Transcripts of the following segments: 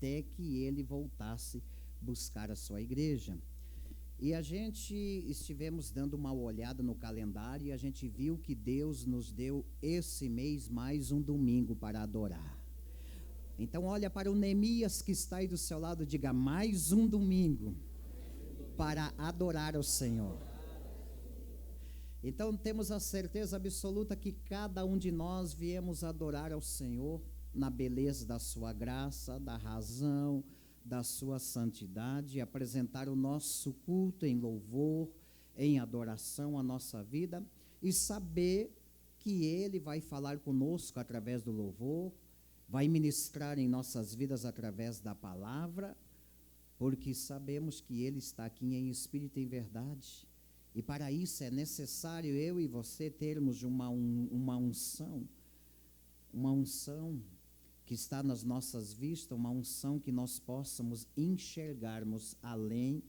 até que ele voltasse buscar a sua igreja. E a gente estivemos dando uma olhada no calendário e a gente viu que Deus nos deu esse mês mais um domingo para adorar. Então olha para o Neemias que está aí do seu lado, diga: mais um domingo para adorar ao Senhor. Então temos a certeza absoluta que cada um de nós viemos adorar ao Senhor na beleza da sua graça, da razão, da sua santidade, apresentar o nosso culto em louvor, em adoração à nossa vida e saber que Ele vai falar conosco através do louvor, vai ministrar em nossas vidas através da palavra, porque sabemos que Ele está aqui em espírito e em verdade. E para isso é necessário eu e você termos uma unção que está nas nossas vistas, uma unção que nós possamos enxergarmos além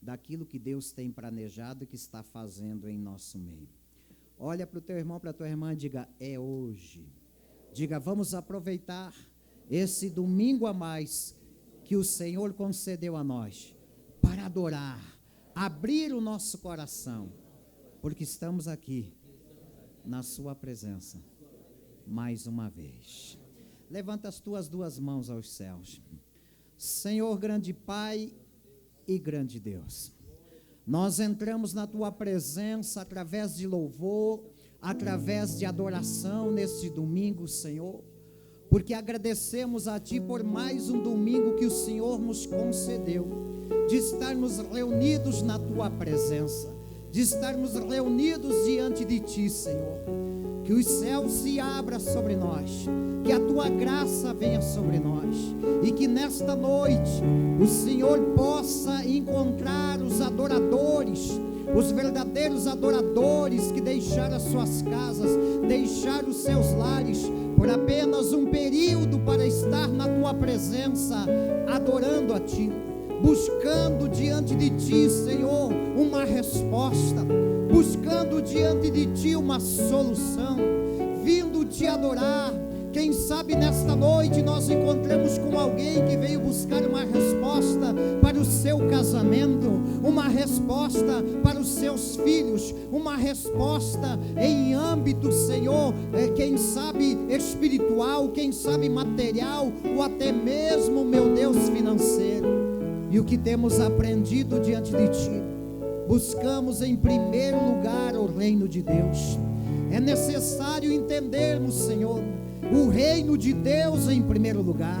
daquilo que Deus tem planejado e que está fazendo em nosso meio. Olha para o teu irmão, para a tua irmã e diga: é hoje. Diga: vamos aproveitar esse domingo a mais que o Senhor concedeu a nós para adorar, abrir o nosso coração, porque estamos aqui na sua presença mais uma vez. Levanta as tuas duas mãos aos céus. Senhor, grande Pai e grande Deus, nós entramos na tua presença através de louvor, através de adoração neste domingo, Senhor, porque agradecemos a Ti por mais um domingo que o Senhor nos concedeu, de estarmos reunidos na tua presença, de estarmos reunidos diante de Ti, Senhor. Que os céus se abram sobre nós, que a tua graça venha sobre nós, e que nesta noite o Senhor possa encontrar os adoradores, os verdadeiros adoradores que deixaram as suas casas, deixaram os seus lares, por apenas um período para estar na tua presença, adorando a Ti, buscando diante de Ti, Senhor, uma resposta, buscando diante de Ti uma solução, vindo Te adorar. Quem sabe nesta noite nós encontramos com alguém que veio buscar uma resposta para o seu casamento, uma resposta para os seus filhos, uma resposta em âmbito, Senhor, quem sabe espiritual, quem sabe material, ou até mesmo, meu Deus, financeiro. E o que temos aprendido diante de Ti? Buscamos em primeiro lugar o reino de Deus. É necessário entendermos, Senhor, o reino de Deus em primeiro lugar.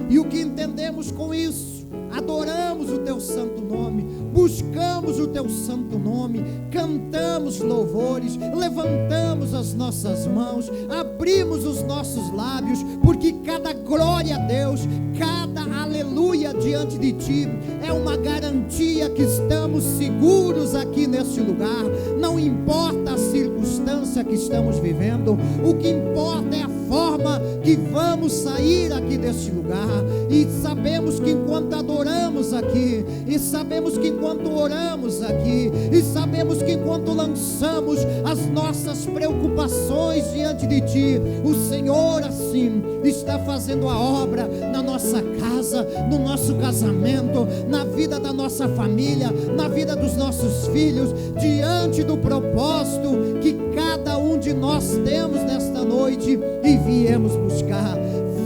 E o que entendemos com isso? Adoramos o Teu santo nome, buscamos o Teu santo nome, cantamos louvores, levantamos as nossas mãos, abrimos os nossos lábios, porque cada glória a Deus, cada aleluia diante de Ti é uma garantia que estamos seguros aqui neste lugar. Não importa a circunstância que estamos vivendo, o que importa é a forma que vamos sair aqui deste lugar. E sabemos que enquanto adoramos aqui, e sabemos que enquanto oramos aqui, e sabemos que enquanto lançamos as nossas preocupações diante de Ti, o Senhor assim está fazendo a obra na nossa casa, no nosso casamento, na vida da nossa família, na vida dos nossos filhos, diante do propósito que cada um de nós temos nesta noite e viemos buscar.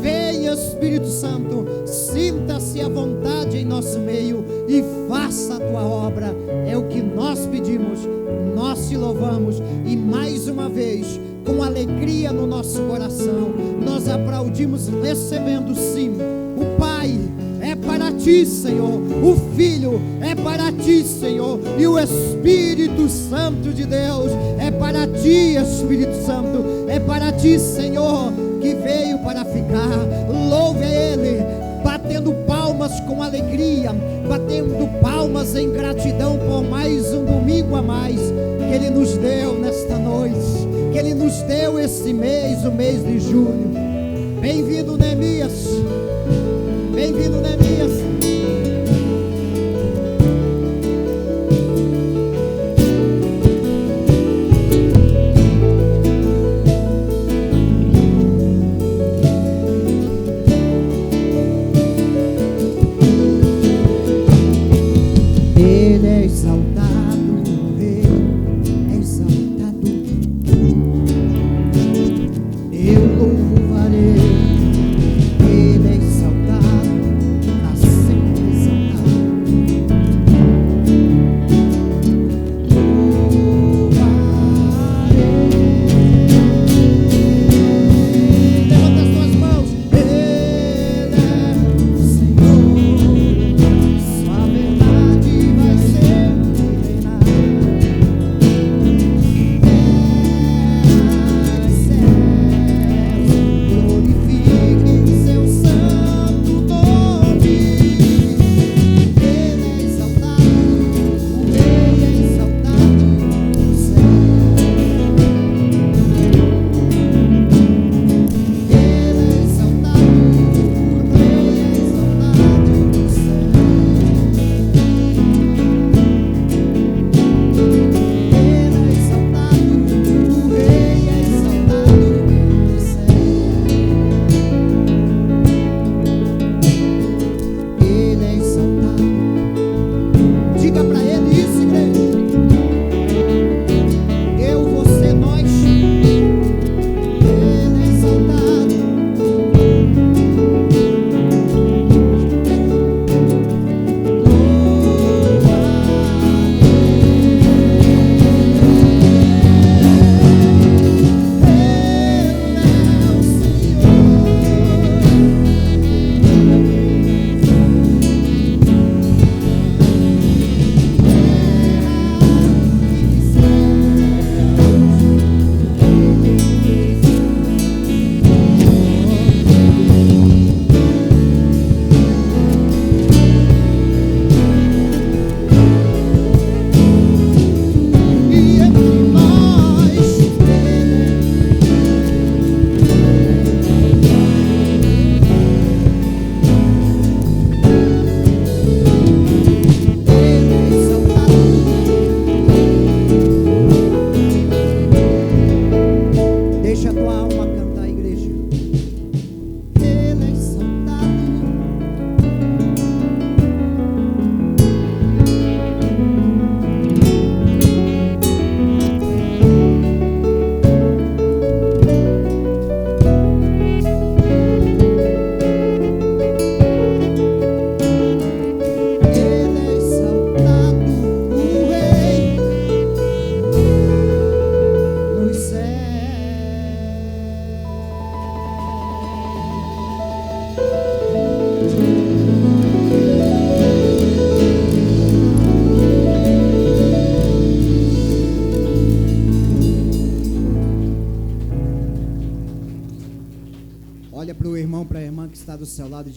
Venha, Espírito Santo, sinta-se à vontade em nosso meio e faça a Tua obra. É o que nós pedimos, nós Te louvamos e mais uma vez, com alegria no nosso coração, nós aplaudimos recebendo sim. O Pai é para Ti, Senhor, o Filho é para Ti, Senhor, e o Espírito Santo de Deus é para Ti, Espírito Santo, é para Ti, Senhor, que veio para ficar. Louve a Ele, batendo palmas com alegria, batendo palmas em gratidão por mais um domingo a mais que Ele nos deu nesta noite, que Ele nos deu esse mês, o mês de julho. Bem-vindo, Neemias. Bem-vindo, Neemias.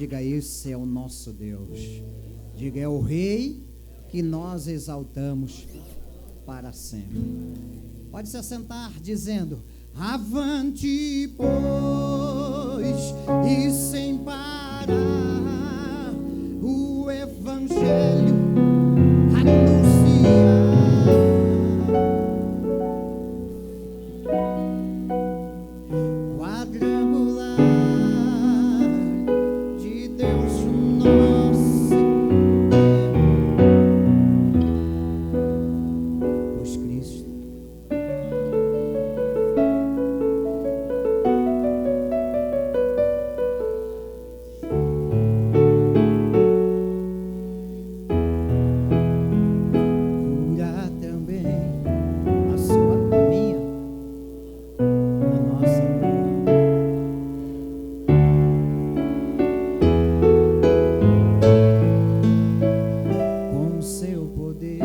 diga: esse é o nosso Deus. Diga: é o Rei que nós exaltamos para sempre. Pode se assentar dizendo: avante, pois, e sem parar, o Evangelho anunciar. Quadrangular de Deus nosso, pois Cristo cura também a sua, a minha, a nossa alma. Com seu poder,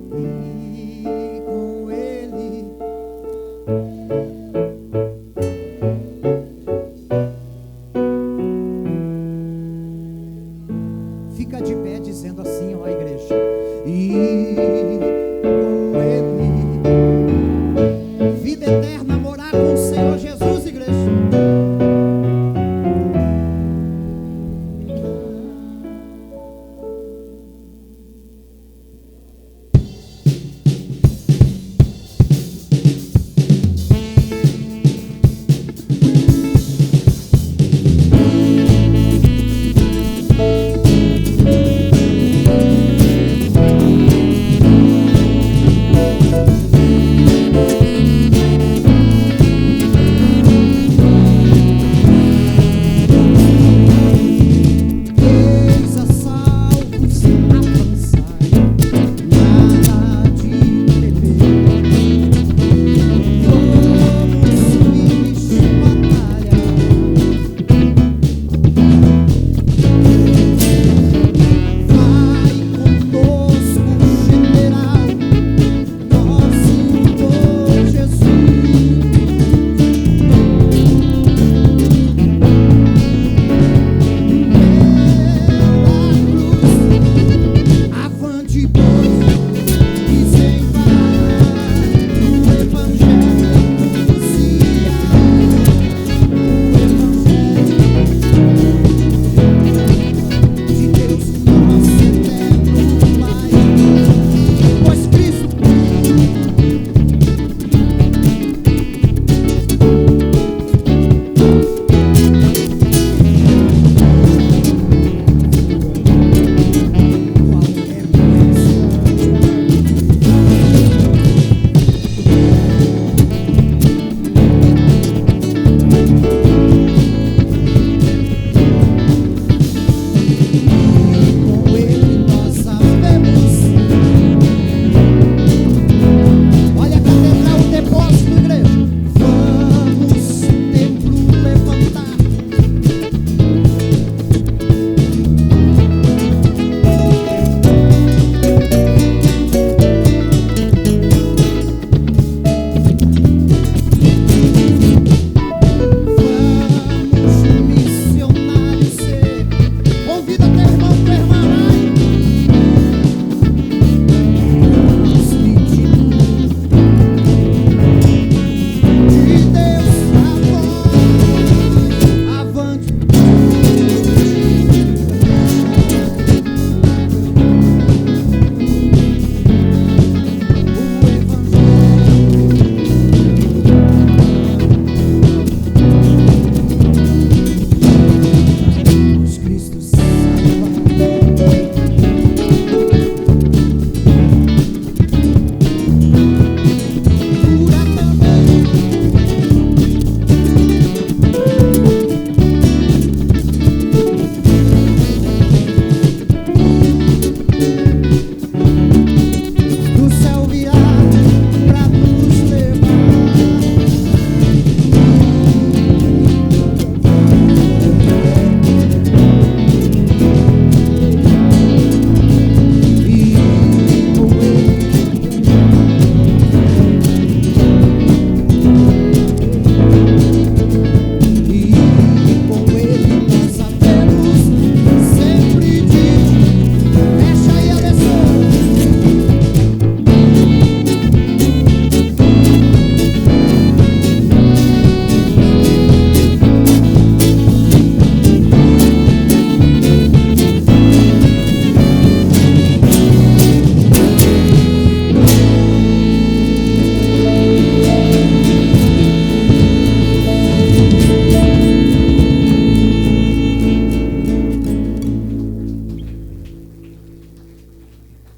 e com Ele fica de pé dizendo assim, ó igreja: e com Ele vida eterna, morar com o Senhor Jesus, igreja.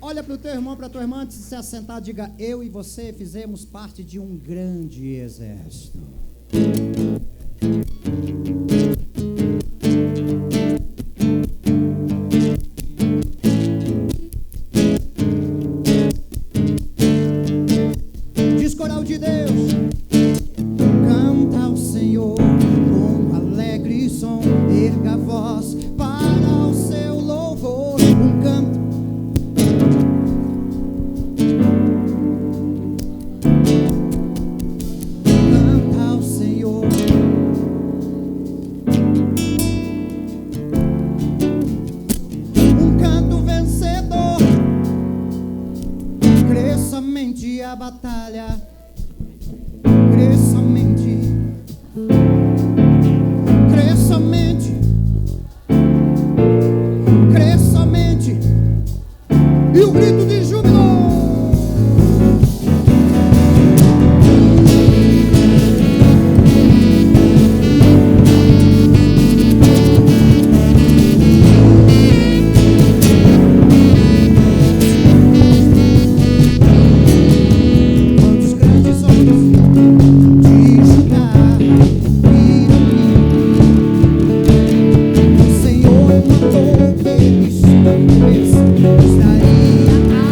Olha para o teu irmão, para a tua irmã, antes de se assentar, diga: eu e você fizemos parte de um grande exército. Diz coral de Deus: canta ao Senhor com alegre som, erga a voz para o seu louvor, um canto. Canta ao Senhor, um canto vencedor, crê somente a batalha. Crê somente, crê somente, crê somente. E o grito de júbilo. Quantos grandes homens de Judá viram o Senhor mandou que eles estaria a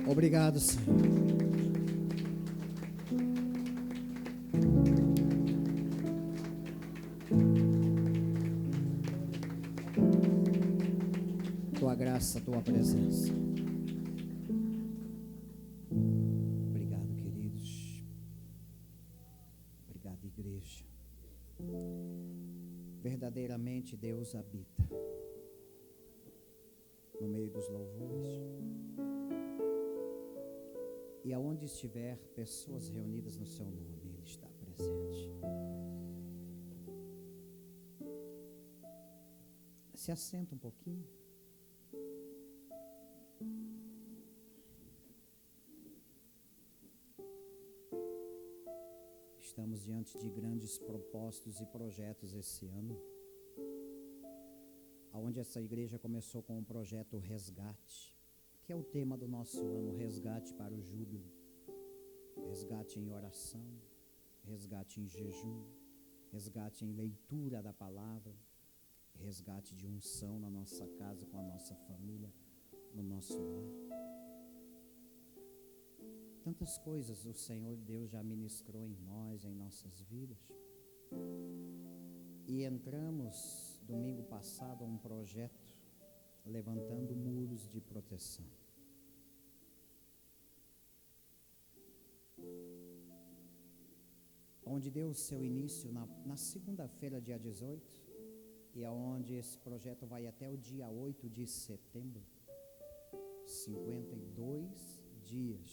Obrigado, Senhor. Tua graça, tua presença. Obrigado, queridos. Obrigado, igreja. Verdadeiramente Deus habita no meio dos louvores. E aonde estiver pessoas reunidas no seu nome, Ele está presente. Se assenta um pouquinho. Estamos diante de grandes propósitos e projetos esse ano, onde essa igreja começou com o projeto Resgate, que é o tema do nosso ano, resgate para o júbilo, resgate em oração, resgate em jejum, resgate em leitura da palavra, resgate de unção na nossa casa, com a nossa família, no nosso lar. Tantas coisas o Senhor Deus já ministrou em nós, em nossas vidas. E entramos domingo passado a um projeto levantando muros de proteção. Onde deu o seu início na segunda-feira, dia 18, e aonde esse projeto vai até o dia 8 de setembro, 52 dias,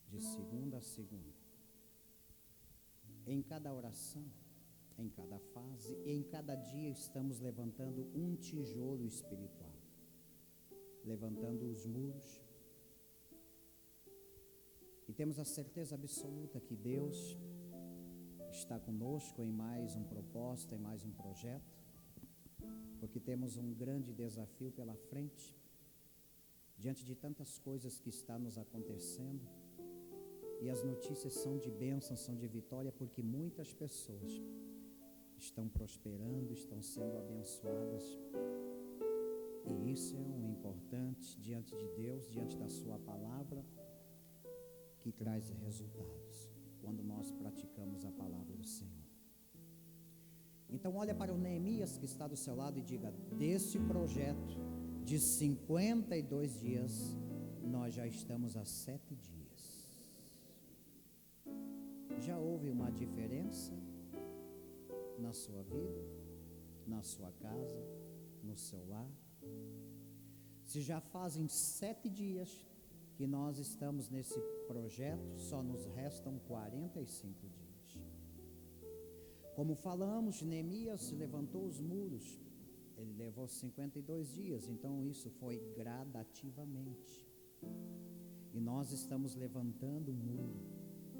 de segunda a segunda. Em cada oração, em cada fase, em cada dia estamos levantando um tijolo espiritual, levantando os muros, e temos a certeza absoluta que Deus está conosco em mais um propósito, em mais um projeto, porque temos um grande desafio pela frente, diante de tantas coisas que estão nos acontecendo. E as notícias são de bênção, são de vitória, porque muitas pessoas estão prosperando, estão sendo abençoadas. E isso é um importante diante de Deus, diante da sua palavra, que traz resultados, quando nós praticamos a palavra do Senhor. Então olha para o Neemias que está do seu lado e diga: desse projeto de 52 dias, nós já estamos há 7 dias. Já houve uma diferença na sua vida, na sua casa, no seu lar? Se já fazem 7 dias que nós estamos nesse projeto, só nos restam 45 dias. Como falamos, Neemias levantou os muros, ele levou 52 dias, então isso foi gradativamente. E nós estamos levantando um muro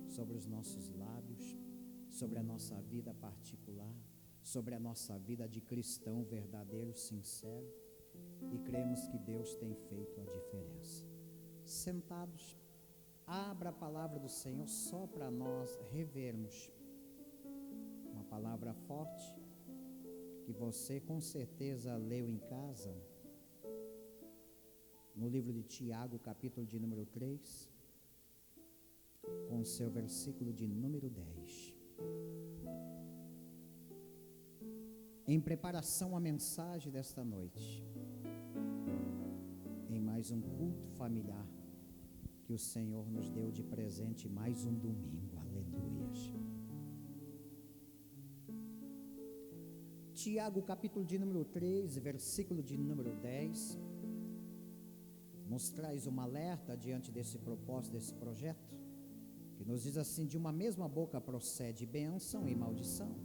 sobre os nossos lábios, sobre a nossa vida particular, sobre a nossa vida de cristão verdadeiro, sincero, e cremos que Deus tem feito a diferença. Sentados, abra a palavra do Senhor só para nós revermos. Uma palavra forte, que você com certeza leu em casa, no livro de Tiago, capítulo de número 3, com o seu versículo de número 10. Em preparação à mensagem desta noite, em mais um culto familiar que o Senhor nos deu de presente, mais um domingo, aleluias. Tiago, capítulo de número 3, versículo de número 10, nos traz um alerta diante desse propósito, desse projeto, que nos diz assim: de uma mesma boca procede bênção e maldição.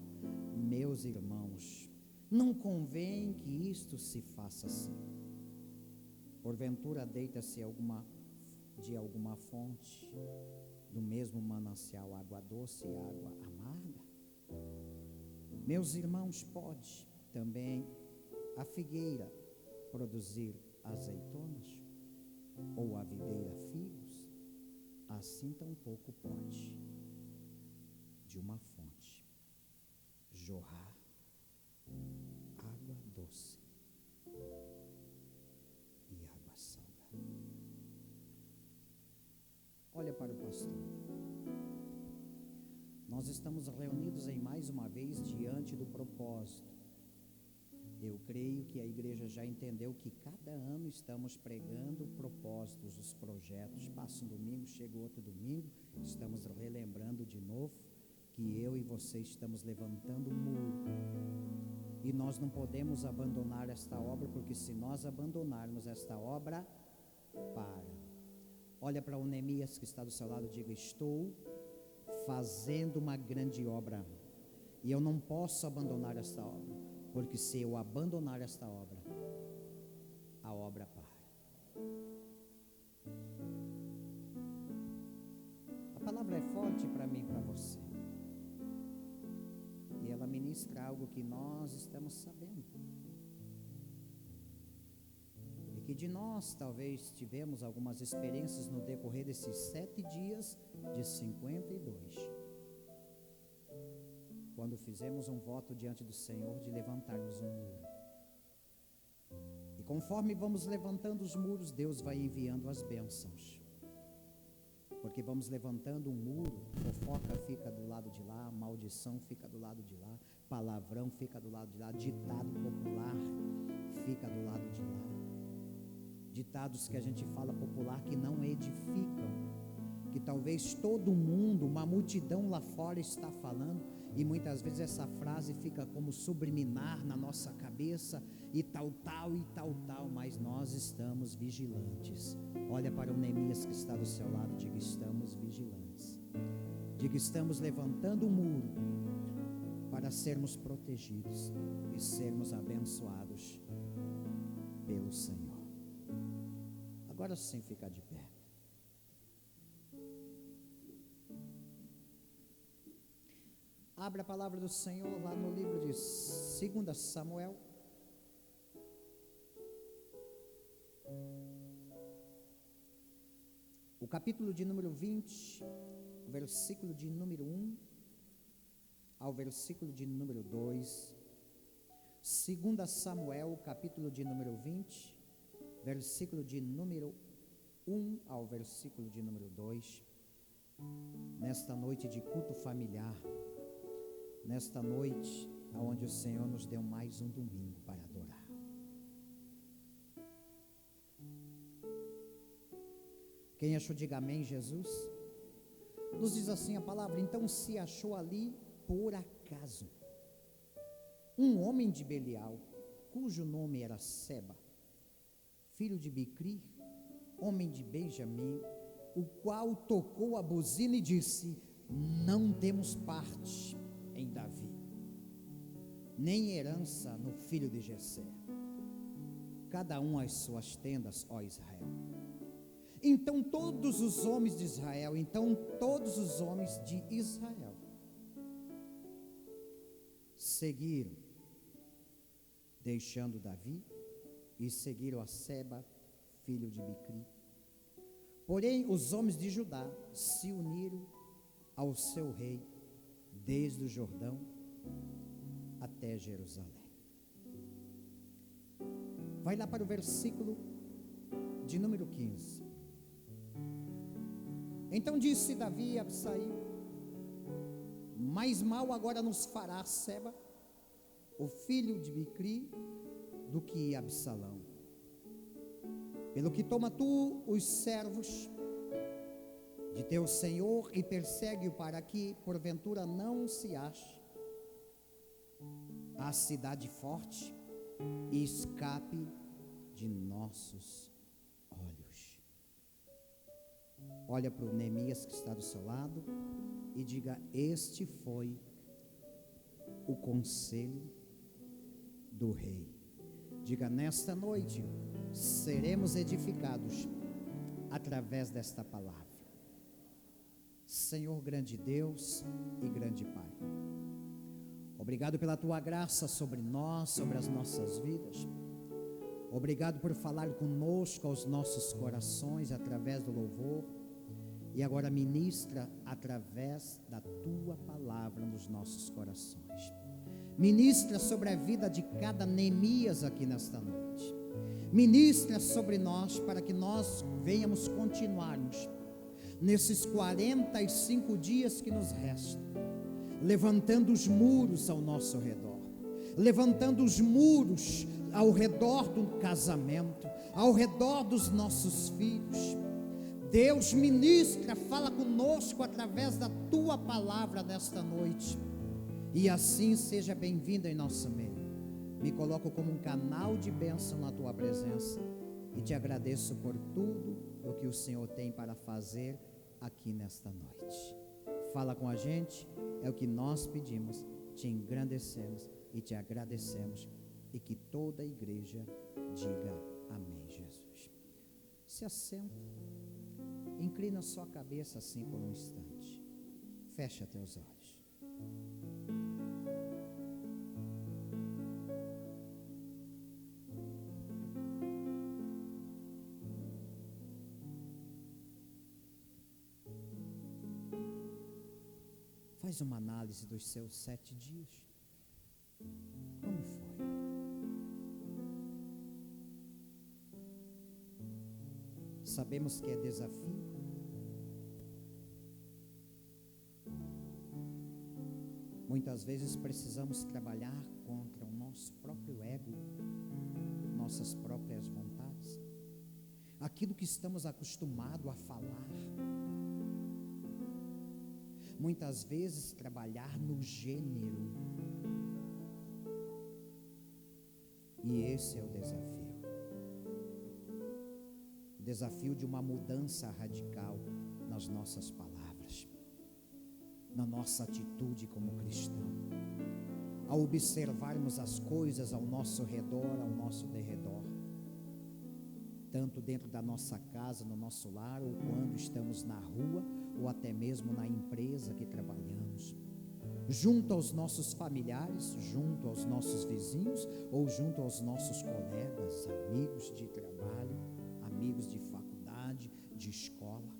Meus irmãos, não convém que isto se faça assim. Porventura deita-se de alguma fonte, do mesmo manancial, água doce e água amarga? Meus irmãos, pode também a figueira produzir azeitonas, ou a videira figos? Assim tampouco pode de uma fonte jorrar água doce e água propósito. Nós estamos reunidos em mais uma vez diante do propósito. Eu creio que a igreja já entendeu que cada ano estamos pregando propósitos, os projetos. Passa um domingo, chega outro domingo, estamos relembrando de novo que eu e você estamos levantando um muro. E nós não podemos abandonar esta obra, porque se nós abandonarmos esta obra, para. Olha para o Neemias que está do seu lado e diga: estou fazendo uma grande obra e eu não posso abandonar esta obra, porque se eu abandonar esta obra, a obra para. A palavra é forte para mim e para você, e ela ministra algo que nós estamos sabendo, e que de nós talvez tivemos algumas experiências no decorrer desses 7 dias de 52, quando fizemos um voto diante do Senhor de levantarmos um muro. E conforme vamos levantando os muros, Deus vai enviando as bênçãos, porque vamos levantando um muro, fofoca fica do lado de lá, maldição fica do lado de lá, palavrão fica do lado de lá, ditado popular fica do lado de lá, ditados que a gente fala popular que não edificam, que talvez todo mundo, uma multidão lá fora está falando, e muitas vezes essa frase fica como subliminar na nossa cabeça, e tal, mas nós estamos vigilantes. Olha para o Neemias que está do seu lado, diga: estamos vigilantes. Diga: estamos levantando um muro para sermos protegidos e sermos abençoados pelo Senhor. Agora sim, ficar de pé. Abra a palavra do Senhor lá no livro de 2 Samuel. O capítulo de número 20, o versículo de número 1 ao versículo de número 2. 2 Samuel, capítulo de número 20, versículo de número 1 ao versículo de número 2. Nesta noite de culto familiar, nesta noite onde o Senhor nos deu mais um domingo para adorar. Quem achou, diga amém, Jesus. Nos diz assim a palavra: então se achou ali por acaso um homem de Belial, cujo nome era Seba, filho de Bicri, homem de Benjamim, o qual tocou a buzina e disse: não temos parte em Davi, nem herança no filho de Jessé, cada um às suas tendas, ó Israel. Então todos os homens de Israel seguiram, deixando Davi, e seguiram a Seba, filho de Bicri. Porém os homens de Judá se uniram ao seu rei, desde o Jordão até Jerusalém. Vai lá para o versículo de número 15. Então disse Davi a Absai: mais mal agora nos fará Seba, o filho de Bicri, do que Absalão. Pelo que toma tu os servos de teu senhor e persegue-o, para que porventura não se ache a cidade forte e escape de nossos olhos. Olha para o Neemias que está do seu lado e diga: este foi o conselho do rei. Diga: nesta noite seremos edificados através desta palavra. Senhor, grande Deus e grande Pai, obrigado pela tua graça sobre nós, sobre as nossas vidas. Obrigado por falar conosco aos nossos corações através do louvor, e agora ministra através da tua palavra nos nossos corações. Ministra sobre a vida de cada Neemias aqui nesta noite. Ministra sobre nós, para que nós venhamos continuarmos nesses 45 dias que nos restam, levantando os muros ao nosso redor, levantando os muros ao redor do casamento, ao redor dos nossos filhos. Deus ministra, fala conosco através da tua palavra nesta noite, e assim seja bem-vindo em nosso meio. Me coloco como um canal de bênção na tua presença e te agradeço por tudo o que o Senhor tem para fazer aqui nesta noite. Fala com a gente, é o que nós pedimos, te engrandecemos e te agradecemos, e que toda a igreja diga amém, Jesus. Se assenta, inclina sua cabeça assim por um instante, fecha teus olhos. Faz uma análise dos seus 7 dias. Como foi? Sabemos que é desafio. Muitas vezes precisamos trabalhar contra o nosso próprio ego, nossas próprias vontades, aquilo que estamos acostumados a falar. Muitas vezes trabalhar no gênero, e esse é o desafio de uma mudança radical nas nossas palavras, na nossa atitude como cristão, ao observarmos as coisas ao nosso redor, ao nosso derredor, tanto dentro da nossa casa, no nosso lar, ou quando estamos na rua, ou até mesmo na empresa que trabalhamos, junto aos nossos familiares, junto aos nossos vizinhos, ou junto aos nossos colegas, amigos de trabalho, amigos de faculdade, de escola.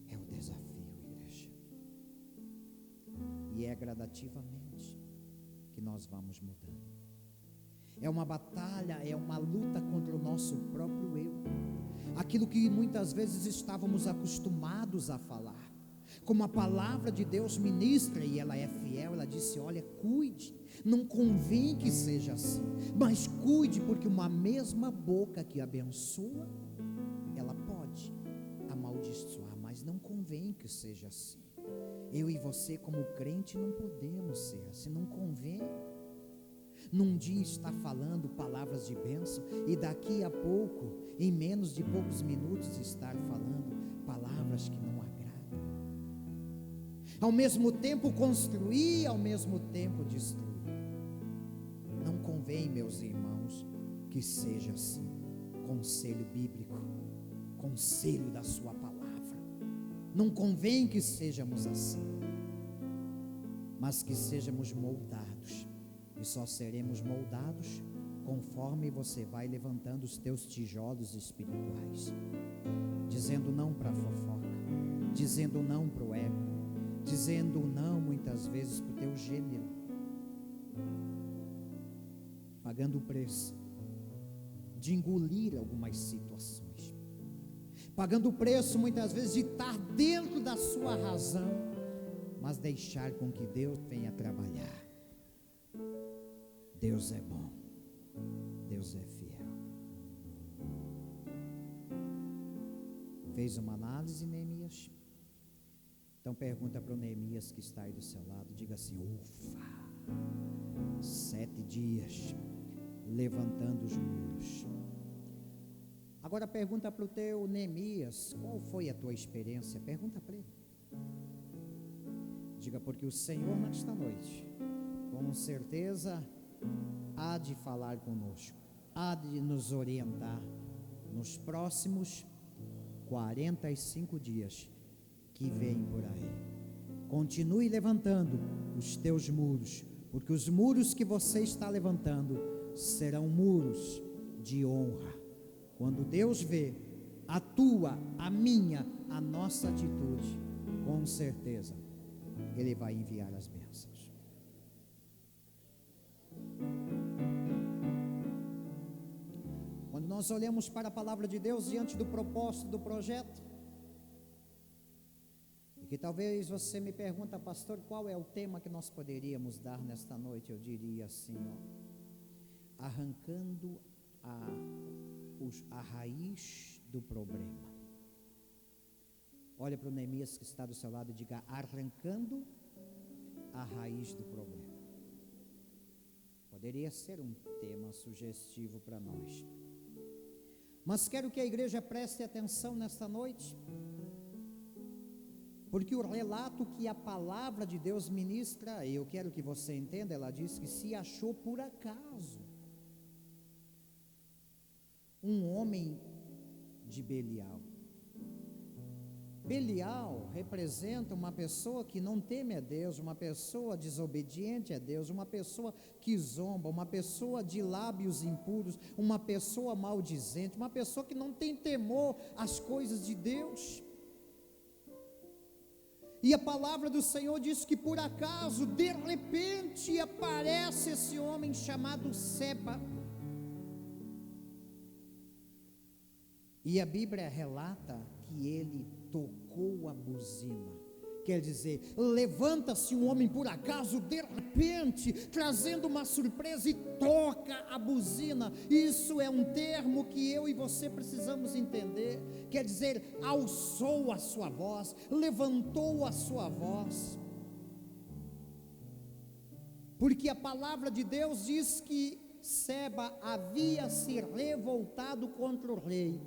É o desafio, igreja, e é gradativamente que nós vamos mudando. É uma batalha, é uma luta contra o nosso próprio eu, aquilo que muitas vezes estávamos acostumados a falar, como a palavra de Deus ministra, e ela é fiel. Ela disse: olha, cuide, não convém que seja assim, mas cuide, porque uma mesma boca que abençoa, ela pode amaldiçoar, mas não convém que seja assim. Eu e você como crente não podemos ser assim, não convém. Num dia está falando palavras de bênção, e daqui a pouco, em menos de poucos minutos, estar falando palavras que não agradam. Ao mesmo tempo construir, ao mesmo tempo destruir. Não convém, meus irmãos, que seja assim. Conselho bíblico, conselho da sua palavra. Não convém que sejamos assim, mas que sejamos moldados. E só seremos moldados conforme você vai levantando os teus tijolos espirituais, dizendo não para a fofoca, dizendo não para o ego, dizendo não muitas vezes para o teu gênero, pagando o preço de engolir algumas situações, pagando o preço muitas vezes de estar dentro da sua razão, mas deixar com que Deus venha trabalhar. Deus é bom, Deus é fiel. Fez uma análise, Neemias? Então pergunta para o Neemias que está aí do seu lado, diga assim: ufa, 7 dias levantando os muros. Agora pergunta para o teu Neemias, qual foi a tua experiência? Pergunta para ele. Diga, porque o Senhor nesta noite, com certeza, há de falar conosco, há de nos orientar nos próximos 45 dias que vêm por aí. Continue levantando os teus muros, porque os muros que você está levantando serão muros de honra. Quando Deus vê a tua, a minha, a nossa atitude, com certeza Ele vai enviar as bênçãos. nós olhamos para a palavra de Deus diante do propósito do projeto, e que talvez você me pergunta, pastor, qual é o tema que nós poderíamos dar nesta noite? Eu diria assim, arrancando a raiz do problema. Olha para o Neemias que está do seu lado e diga: arrancando a raiz do problema. Poderia ser um tema sugestivo para nós, mas quero que a igreja preste atenção nesta noite, porque o relato que a palavra de Deus ministra, eu quero que você entenda, ela diz que se achou por acaso um homem de Belial. Belial representa uma pessoa que não teme a Deus, uma pessoa desobediente a Deus, uma pessoa que zomba, uma pessoa de lábios impuros, uma pessoa maldizente, uma pessoa que não tem temor às coisas de Deus. E a palavra do Senhor diz que por acaso, de repente, aparece esse homem chamado Seba. E a Bíblia relata que ele tocou a buzina. Quer dizer, levanta-se um homem por acaso, de repente, trazendo uma surpresa, e toca a buzina. Isso é um termo que eu e você precisamos entender. Quer dizer, alçou a sua voz, levantou a sua voz. Porque a palavra de Deus diz que Seba havia se revoltado contra o rei.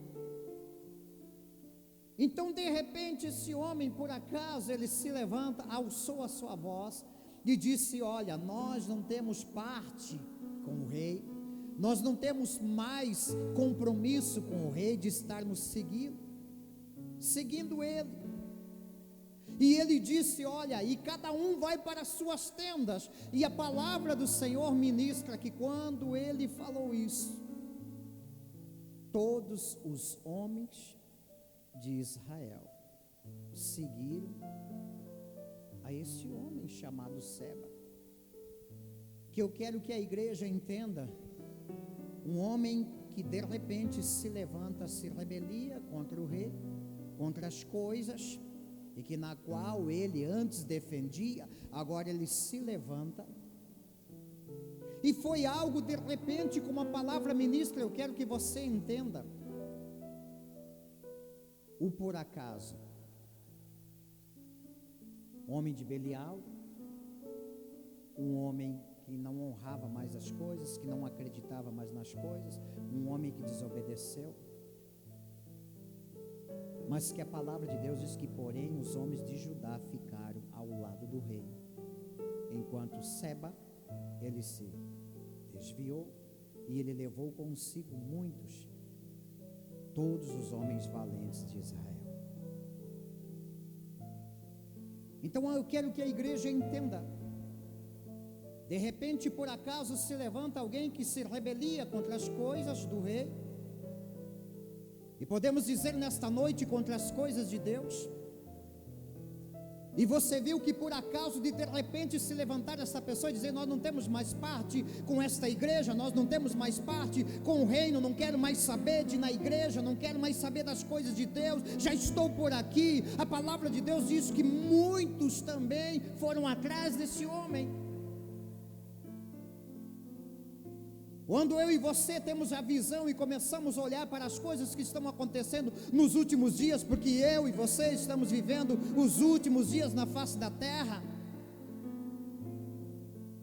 Então, de repente, esse homem, por acaso, ele se levanta, alçou a sua voz e disse: olha, nós não temos parte com o rei, nós não temos mais compromisso com o rei de estarmos seguindo ele. E ele disse: olha, e cada um vai para as suas tendas. E a palavra do Senhor ministra que quando ele falou isso, todos os homens de Israel seguiram a esse homem chamado Seba. Que eu quero que a igreja entenda: um homem que de repente se levanta, se rebelia contra o rei, contra as coisas, e que na qual ele antes defendia, agora ele se levanta. E foi algo de repente, como a palavra ministra, eu quero que você entenda. O por acaso, homem de Belial, um homem que não honrava mais as coisas, que não acreditava mais nas coisas, um homem que desobedeceu, mas que a palavra de Deus diz que, porém, os homens de Judá ficaram ao lado do rei, enquanto Seba, ele se desviou, e ele levou consigo muitos, todos os homens valentes de Israel. Então eu quero que a igreja entenda: de repente, por acaso, se levanta alguém que se rebelia contra as coisas do rei, e podemos dizer nesta noite, contra as coisas de Deus. E você viu que por acaso de repente se levantar essa pessoa e dizer: nós não temos mais parte com esta igreja, nós não temos mais parte com o reino, não quero mais saber de ir na igreja, não quero mais saber das coisas de Deus, já estou por aqui. A palavra de Deus diz que muitos também foram atrás desse homem. Quando eu e você temos a visão e começamos a olhar para as coisas que estão acontecendo nos últimos dias, porque eu e você estamos vivendo os últimos dias na face da terra,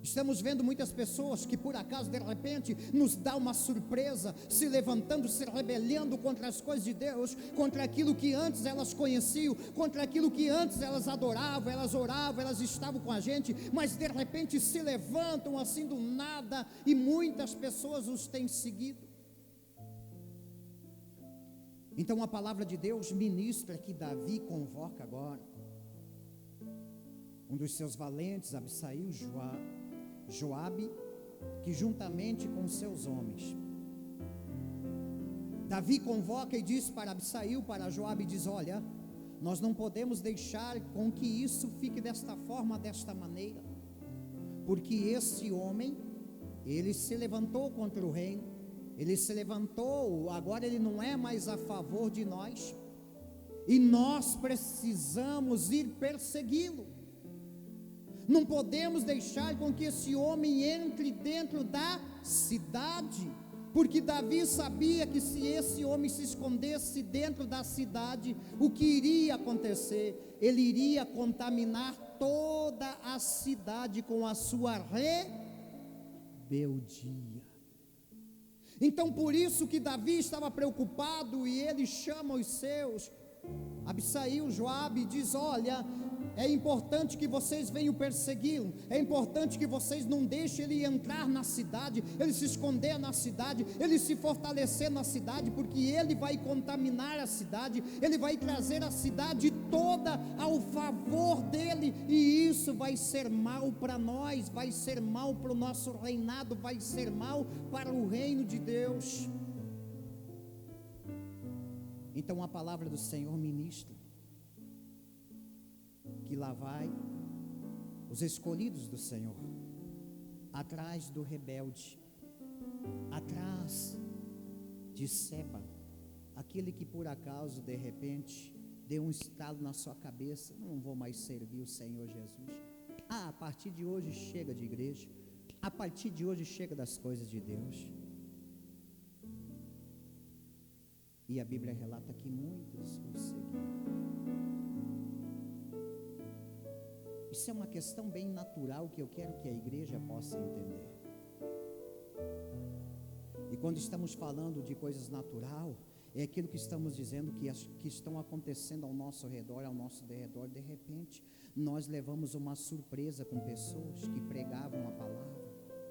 estamos vendo muitas pessoas que por acaso de repente nos dá uma surpresa, se levantando, se rebelando contra as coisas de Deus, contra aquilo que antes elas conheciam, contra aquilo que antes elas adoravam, elas oravam, elas estavam com a gente, mas de repente se levantam assim do nada, e muitas pessoas os têm seguido. Então a palavra de Deus ministra que Davi convoca agora um dos seus valentes, Abisai, Joabe, que juntamente com seus homens, Davi convoca e diz para Abisai, para Joabe, diz: olha, nós não podemos deixar com que isso fique desta forma, desta maneira, porque esse homem, ele se levantou contra o reino, Ele se levantou, agora ele não é mais a favor de nós, e nós precisamos ir persegui-lo. Não podemos deixar com que esse homem entre dentro da cidade, porque Davi sabia que se esse homem se escondesse dentro da cidade, o que iria acontecer? Ele iria contaminar toda a cidade com a sua rebeldia. Então por isso que Davi estava preocupado, e ele chama os seus, Abisai, Joabe, e diz: olha, é importante que vocês venham persegui-lo, é importante que vocês não deixem ele entrar na cidade, ele se esconder na cidade, ele se fortalecer na cidade, porque ele vai contaminar a cidade, ele vai trazer a cidade toda ao favor dele, e isso vai ser mal para nós, vai ser mal para o nosso reinado, vai ser mal para o reino de Deus. Então a palavra do Senhor ministra que lá vai os escolhidos do Senhor, atrás do rebelde, atrás de Seba, aquele que por acaso de repente deu um estalo na sua cabeça: não vou mais servir o Senhor Jesus, a partir de hoje chega de igreja, a partir de hoje chega das coisas de Deus. E a Bíblia relata que muitos o seguiram. Isso é uma questão bem natural que eu quero que a igreja possa entender. E quando estamos falando de coisas natural, é aquilo que estamos dizendo que estão acontecendo ao nosso redor, ao nosso derredor. De repente, nós levamos uma surpresa com pessoas que pregavam a palavra,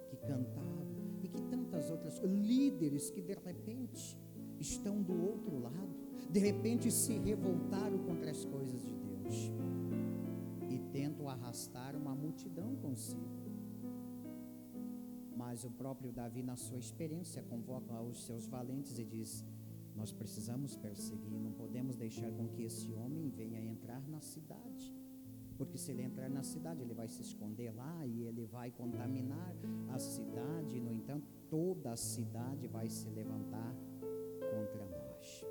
que cantavam, e que tantas outras líderes que de repente estão do outro lado, de repente se revoltaram contra as coisas de Deus e tentam arrastar uma multidão consigo. Mas o próprio Davi, na sua experiência, convoca os seus valentes e diz: nós precisamos perseguir, não podemos deixar com que esse homem venha entrar na cidade, porque se ele entrar na cidade, ele vai se esconder lá e ele vai contaminar a cidade. No entanto, toda a cidade vai se levantar contra nós.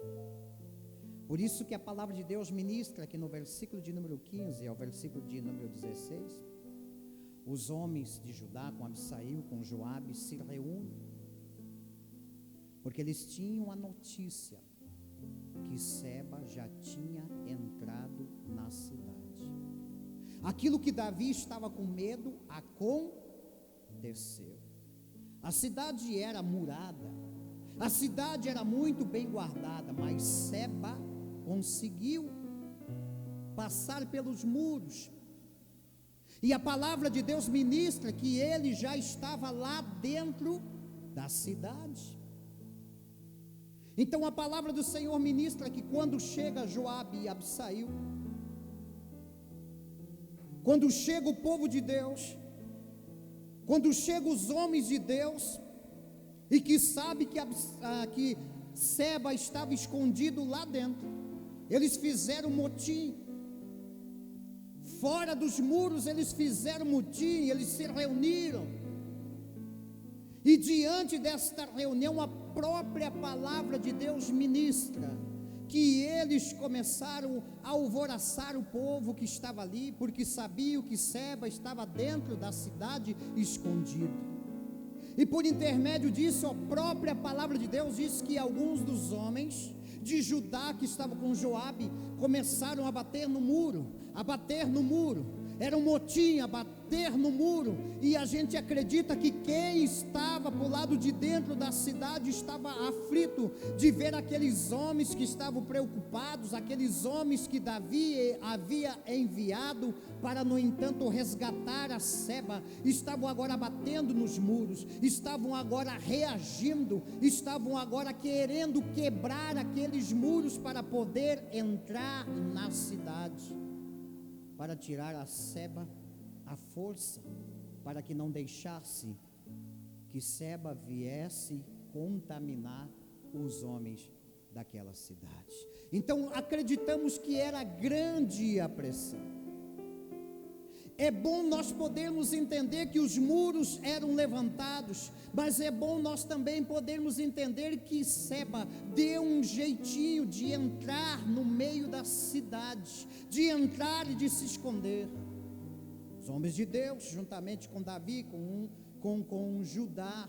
Por isso que a palavra de Deus ministra que no versículo de número 15 ao versículo de número 16, os homens de Judá com Abisai, com Joabe se reúnem, porque eles tinham a notícia que Seba já tinha entrado na cidade. Aquilo que Davi estava com medo aconteceu. A cidade era murada, a cidade era muito bem guardada, mas Seba conseguiu passar pelos muros, e a palavra de Deus ministra que ele já estava lá dentro da cidade. Então a palavra do Senhor ministra que quando chega Joabe e Abisai, quando chega o povo de Deus, quando chegam os homens de Deus, e que sabe que Seba estava escondido lá dentro, eles fizeram motim, fora dos muros eles fizeram motim, eles se reuniram, e diante desta reunião a própria palavra de Deus ministra que eles começaram a alvoroçar o povo que estava ali, porque sabiam que Seba estava dentro da cidade escondido. E por intermédio disso, a própria palavra de Deus diz que alguns dos homens de Judá que estavam com Joabe começaram a bater no muro, era um motim, a bater no muro, e a gente acredita que quem estava para o lado de dentro da cidade estava aflito de ver aqueles homens que estavam preocupados, aqueles homens que Davi havia enviado para, no entanto, resgatar a Seba, estavam agora batendo nos muros, estavam agora reagindo, estavam agora querendo quebrar aqueles muros para poder entrar na cidade, para tirar a Seba à força, para que não deixasse que Seba viesse contaminar os homens daquela cidade. Então acreditamos que era grande a pressão. É bom nós podermos entender que os muros eram levantados, mas é bom nós também podermos entender que Seba deu um jeitinho de entrar no meio da cidade, de entrar e de se esconder. Os homens de Deus, juntamente com Davi, com Judá,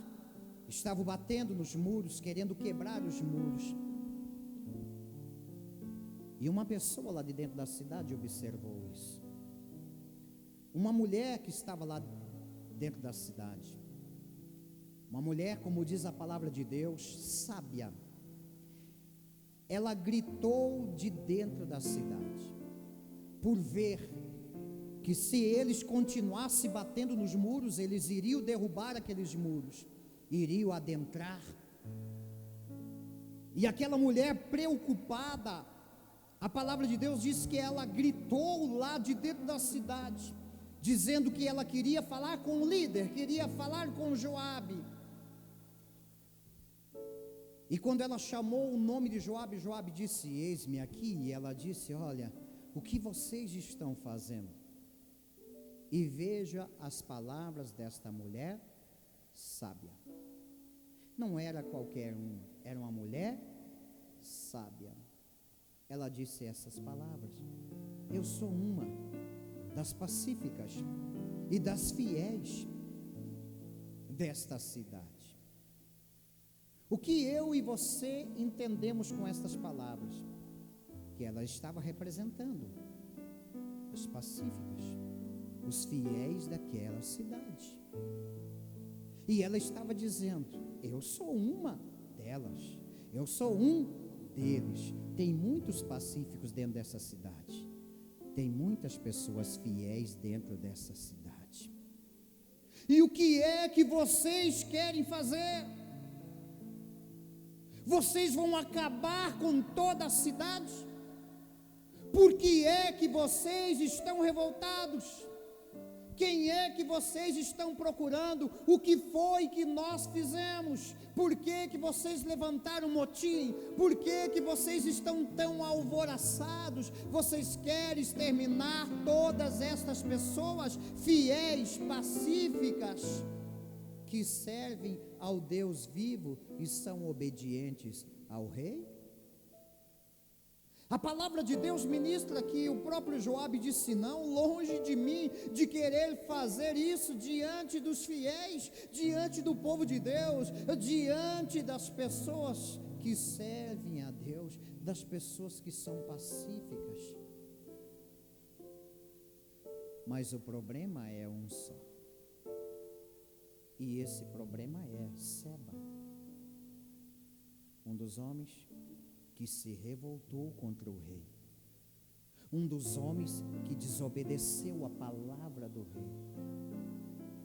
estavam batendo nos muros, querendo quebrar os muros. E uma pessoa lá de dentro da cidade observou isso. Uma mulher que estava lá dentro da cidade, uma mulher, como diz a palavra de Deus, sábia, ela gritou de dentro da cidade, por ver que se eles continuassem batendo nos muros, eles iriam derrubar aqueles muros, iriam adentrar. E aquela mulher preocupada, a palavra de Deus diz que ela gritou lá de dentro da cidade, dizendo que ela queria falar com o líder, queria falar com Joabe. E quando ela chamou o nome de Joabe, Joabe disse: eis-me aqui. E ela disse: olha, o que vocês estão fazendo? E veja as palavras desta mulher sábia. Não era qualquer um, era uma mulher sábia. Ela disse essas palavras: eu sou uma das pacíficas e das fiéis desta cidade. O que eu e você entendemos com estas palavras? Que ela estava representando as pacíficas, os fiéis daquela cidade. E ela estava dizendo: eu sou uma delas, eu sou um deles. Tem muitos pacíficos dentro dessa cidade, tem muitas pessoas fiéis dentro dessa cidade. E o que é que vocês querem fazer? Vocês vão acabar com toda a cidade? Por que é que vocês estão revoltados? Quem é que vocês estão procurando? O que foi que nós fizemos? Por que que vocês levantaram motim? Por que que vocês estão tão alvoroçados? Vocês querem exterminar todas estas pessoas fiéis, pacíficas, que servem ao Deus vivo e são obedientes ao rei? A palavra de Deus ministra que o próprio Joabe disse: não, longe de mim de querer fazer isso diante dos fiéis, diante do povo de Deus, diante das pessoas que servem a Deus, das pessoas que são pacíficas. Mas o problema é um só, e esse problema é Seba, um dos homens que se revoltou contra o rei, um dos homens que desobedeceu a palavra do rei,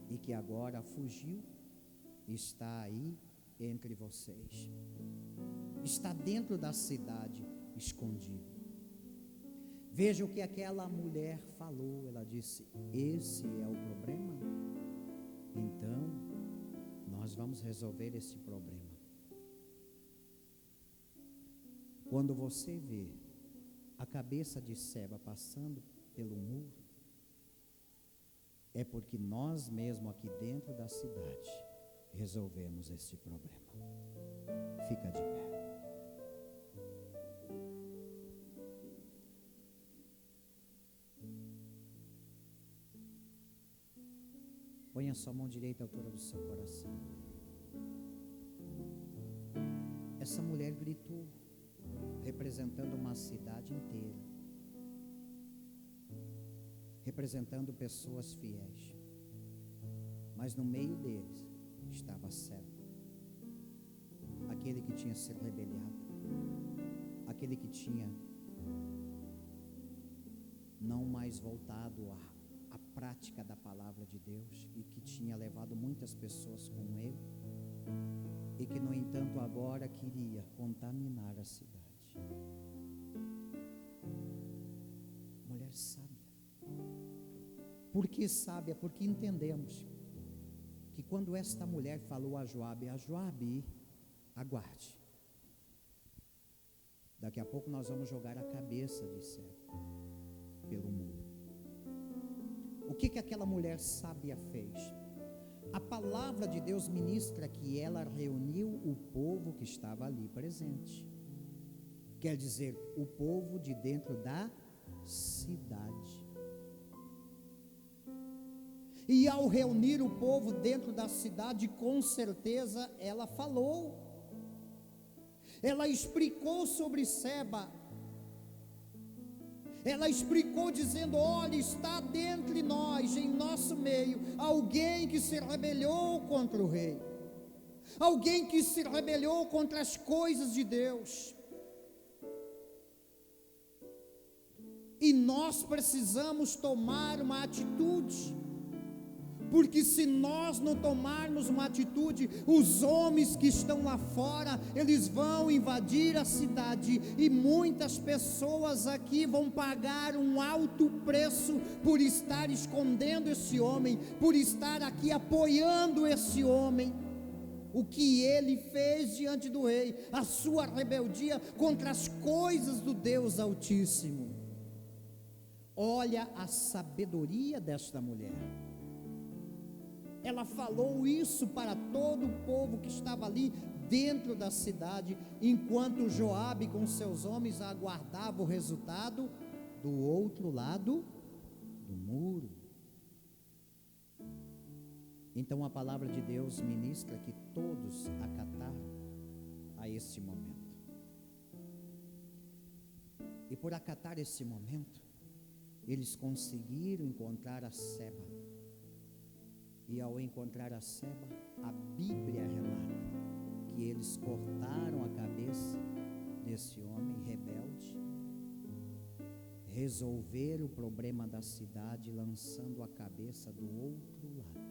e que agora fugiu, está aí entre vocês, está dentro da cidade, escondido. Veja o que aquela mulher falou. Ela disse: esse é o problema? Então nós vamos resolver esse problema. Quando você vê a cabeça de Seba passando pelo muro, é porque nós mesmos aqui dentro da cidade resolvemos esse problema. Fica de pé. Põe a sua mão direita à altura do seu coração. Essa mulher gritou, representando uma cidade inteira, representando pessoas fiéis, mas no meio deles estava Seba, aquele que tinha se rebelado, aquele que tinha não mais voltado à prática da palavra de Deus, e que tinha levado muitas pessoas com ele, e que no entanto agora queria contaminar a cidade. Mulher sábia. Por que sábia? Porque entendemos que quando esta mulher falou a Joabe, aguarde, daqui a pouco nós vamos jogar a cabeça de Seba pelo muro. O que aquela mulher sábia fez? A palavra de Deus ministra que ela reuniu o povo que estava ali presente. Quer dizer, o povo de dentro da cidade. E ao reunir o povo dentro da cidade, com certeza ela falou. Ela explicou sobre Seba. Ela explicou dizendo: olha, está dentre nós, em nosso meio, alguém que se rebelou contra o rei, alguém que se rebelou contra as coisas de Deus. E nós precisamos tomar uma atitude, porque se nós não tomarmos uma atitude, os homens que estão lá fora, eles vão invadir a cidade, e muitas pessoas aqui vão pagar um alto preço por estar escondendo esse homem, por estar aqui apoiando esse homem. O que ele fez diante do rei, a sua rebeldia contra as coisas do Deus Altíssimo. Olha a sabedoria desta mulher. Ela falou isso para todo o povo que estava ali dentro da cidade, enquanto Joabe com seus homens aguardava o resultado do outro lado do muro. Então a palavra de Deus ministra que todos acataram a esse momento. E por acatar esse momento, eles conseguiram encontrar a Seba. E ao encontrar a Seba, a Bíblia relata que eles cortaram a cabeça desse homem rebelde, resolveram o problema da cidade, lançando a cabeça do outro lado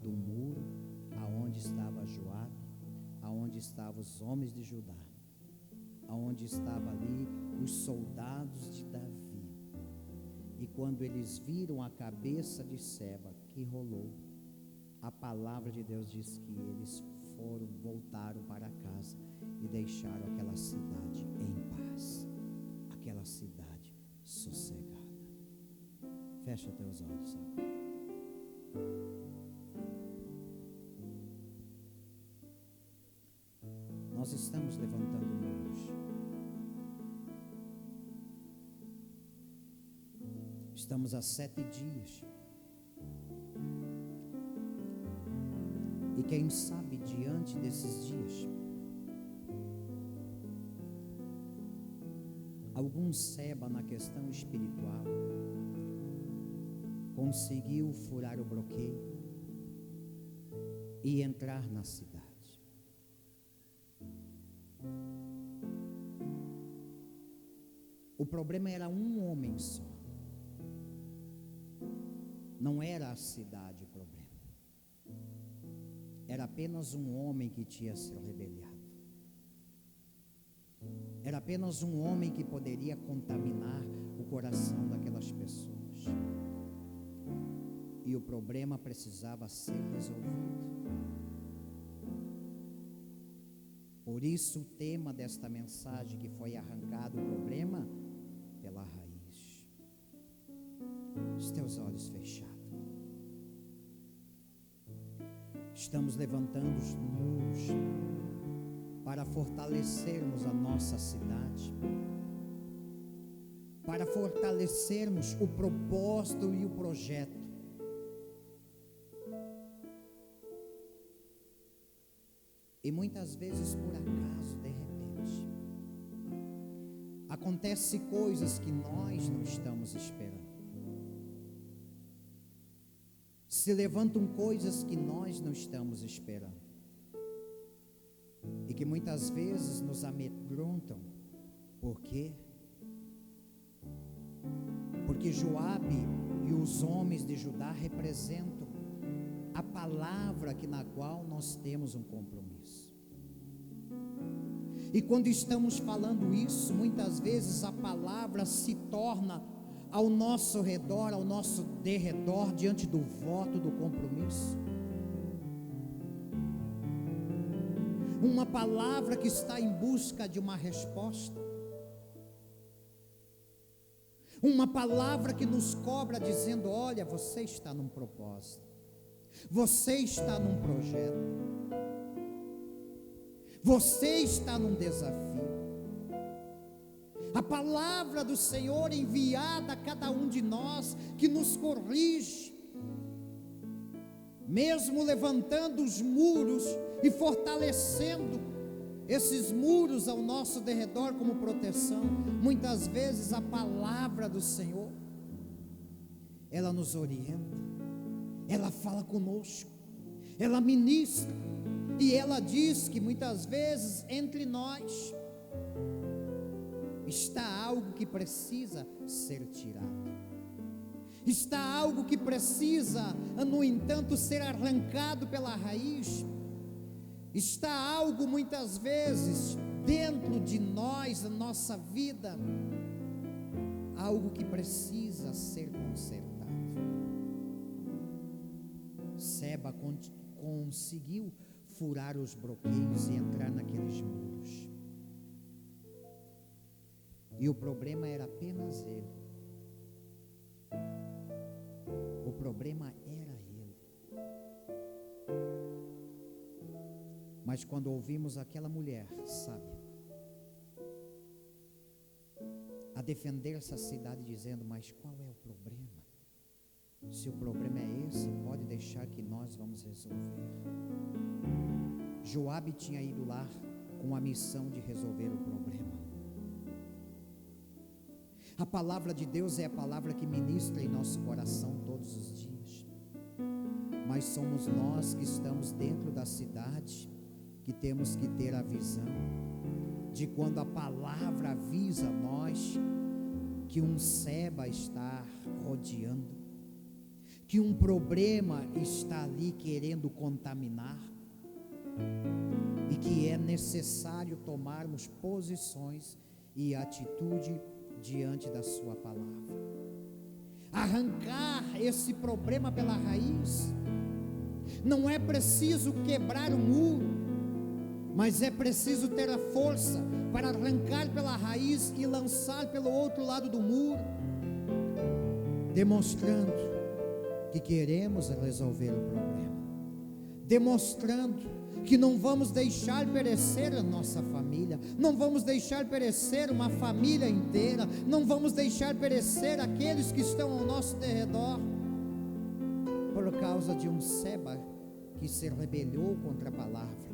do muro, aonde estava Joabe, aonde estavam os homens de Judá, aonde estavam ali os soldados de Davi. E quando eles viram a cabeça de Seba que rolou, a palavra de Deus diz que eles voltaram para casa e deixaram aquela cidade em paz, aquela cidade sossegada. Fecha teus olhos, sabe? Nós estamos levantando muros. Estamos há 7 dias. E quem sabe diante desses dias, algum Seba na questão espiritual conseguiu furar o bloqueio e entrar na cidade. O problema era um homem só. Não era a cidade o problema. Era apenas um homem que tinha se rebelado. Era apenas um homem que poderia contaminar o coração daquelas pessoas. E o problema precisava ser resolvido. Por isso o tema desta mensagem, que foi arrancado o problema pela raiz. Os teus olhos fechados. Estamos levantando os muros para fortalecermos a nossa cidade, para fortalecermos o propósito e o projeto. E muitas vezes, por acaso, de repente, acontece coisas que nós não estamos esperando. Se levantam coisas que nós não estamos esperando. E que muitas vezes nos amedrontam. Por quê? Porque Joabe e os homens de Judá representam a palavra na qual nós temos um compromisso. E quando estamos falando isso, muitas vezes a palavra se torna ao nosso redor, ao nosso derredor, diante do voto do compromisso. Uma palavra que está em busca de uma resposta. Uma palavra que nos cobra dizendo: olha, você está num propósito, você está num projeto, você está num desafio. A palavra do Senhor enviada a cada um de nós, que nos corrige, mesmo levantando os muros e fortalecendo esses muros ao nosso derredor como proteção. Muitas vezes a palavra do Senhor, ela nos orienta, ela fala conosco, ela ministra, e ela diz que muitas vezes entre nós está algo que precisa ser tirado, está algo que precisa, no entanto, ser arrancado pela raiz, está algo muitas vezes dentro de nós, na nossa vida, algo que precisa ser consertado. Seba conseguiu furar os bloqueios e entrar naqueles muros, e o problema era apenas ele. O problema era ele. Mas quando ouvimos aquela mulher sábia a defender essa cidade, dizendo: mas qual é o problema? Se o problema é esse, pode deixar que nós vamos resolver. Joabe tinha ido lá com a missão de resolver o problema. A palavra de Deus é a palavra que ministra em nosso coração todos os dias, mas somos nós que estamos dentro da cidade que temos que ter a visão de quando a palavra avisa a nós que um Seba está rodeando, que um problema está ali querendo contaminar, e que é necessário tomarmos posições e atitude diante da sua palavra, arrancar esse problema pela raiz. Não é preciso quebrar o muro, mas é preciso ter a força para arrancar pela raiz e lançar pelo outro lado do muro, demonstrando que queremos resolver o problema, demonstrando que não vamos deixar perecer a nossa família, não vamos deixar perecer uma família inteira, não vamos deixar perecer aqueles que estão ao nosso derredor, por causa de um Seba que se rebelou contra a palavra,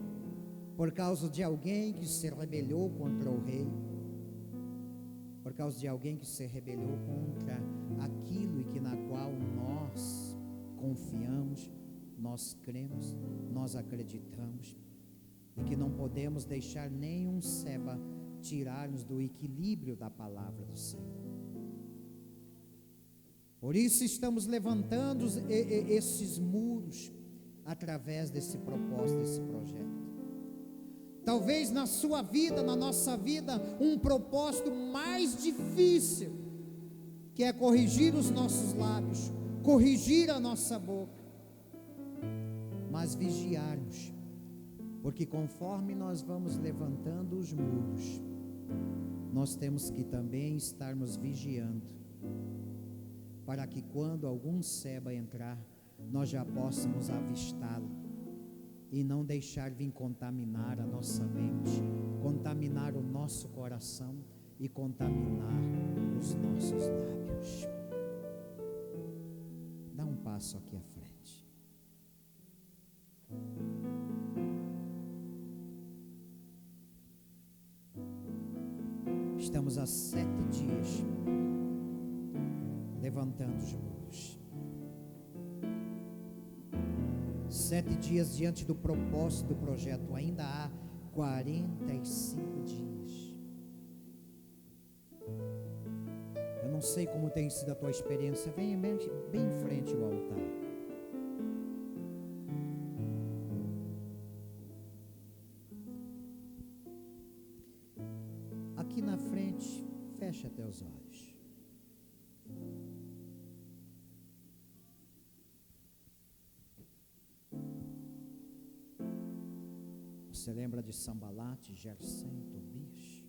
por causa de alguém que se rebelou contra o rei, por causa de alguém que se rebelou contra aquilo que na qual nós confiamos, nós cremos, nós acreditamos, e que não podemos deixar nenhum Seba tirar-nos do equilíbrio da palavra do Senhor. Por isso estamos levantando esses muros através desse propósito, desse projeto. Talvez na sua vida, na nossa vida, um propósito mais difícil, que é corrigir os nossos lábios, corrigir a nossa boca, mas vigiarmos, porque conforme nós vamos levantando os muros, nós temos que também estarmos vigiando, para que quando algum Seba entrar, nós já possamos avistá-lo, e não deixar vir contaminar a nossa mente, contaminar o nosso coração e contaminar os nossos lábios. Dá um passo aqui à frente. Estamos há 7 dias levantando os muros, 7 dias diante do propósito do projeto. Ainda há 45 dias. Eu não sei como tem sido a tua experiência. Venha bem em frente ao altar. Aqui na frente, fecha teus olhos. Você lembra de Sambalate, Gersem, Tobias?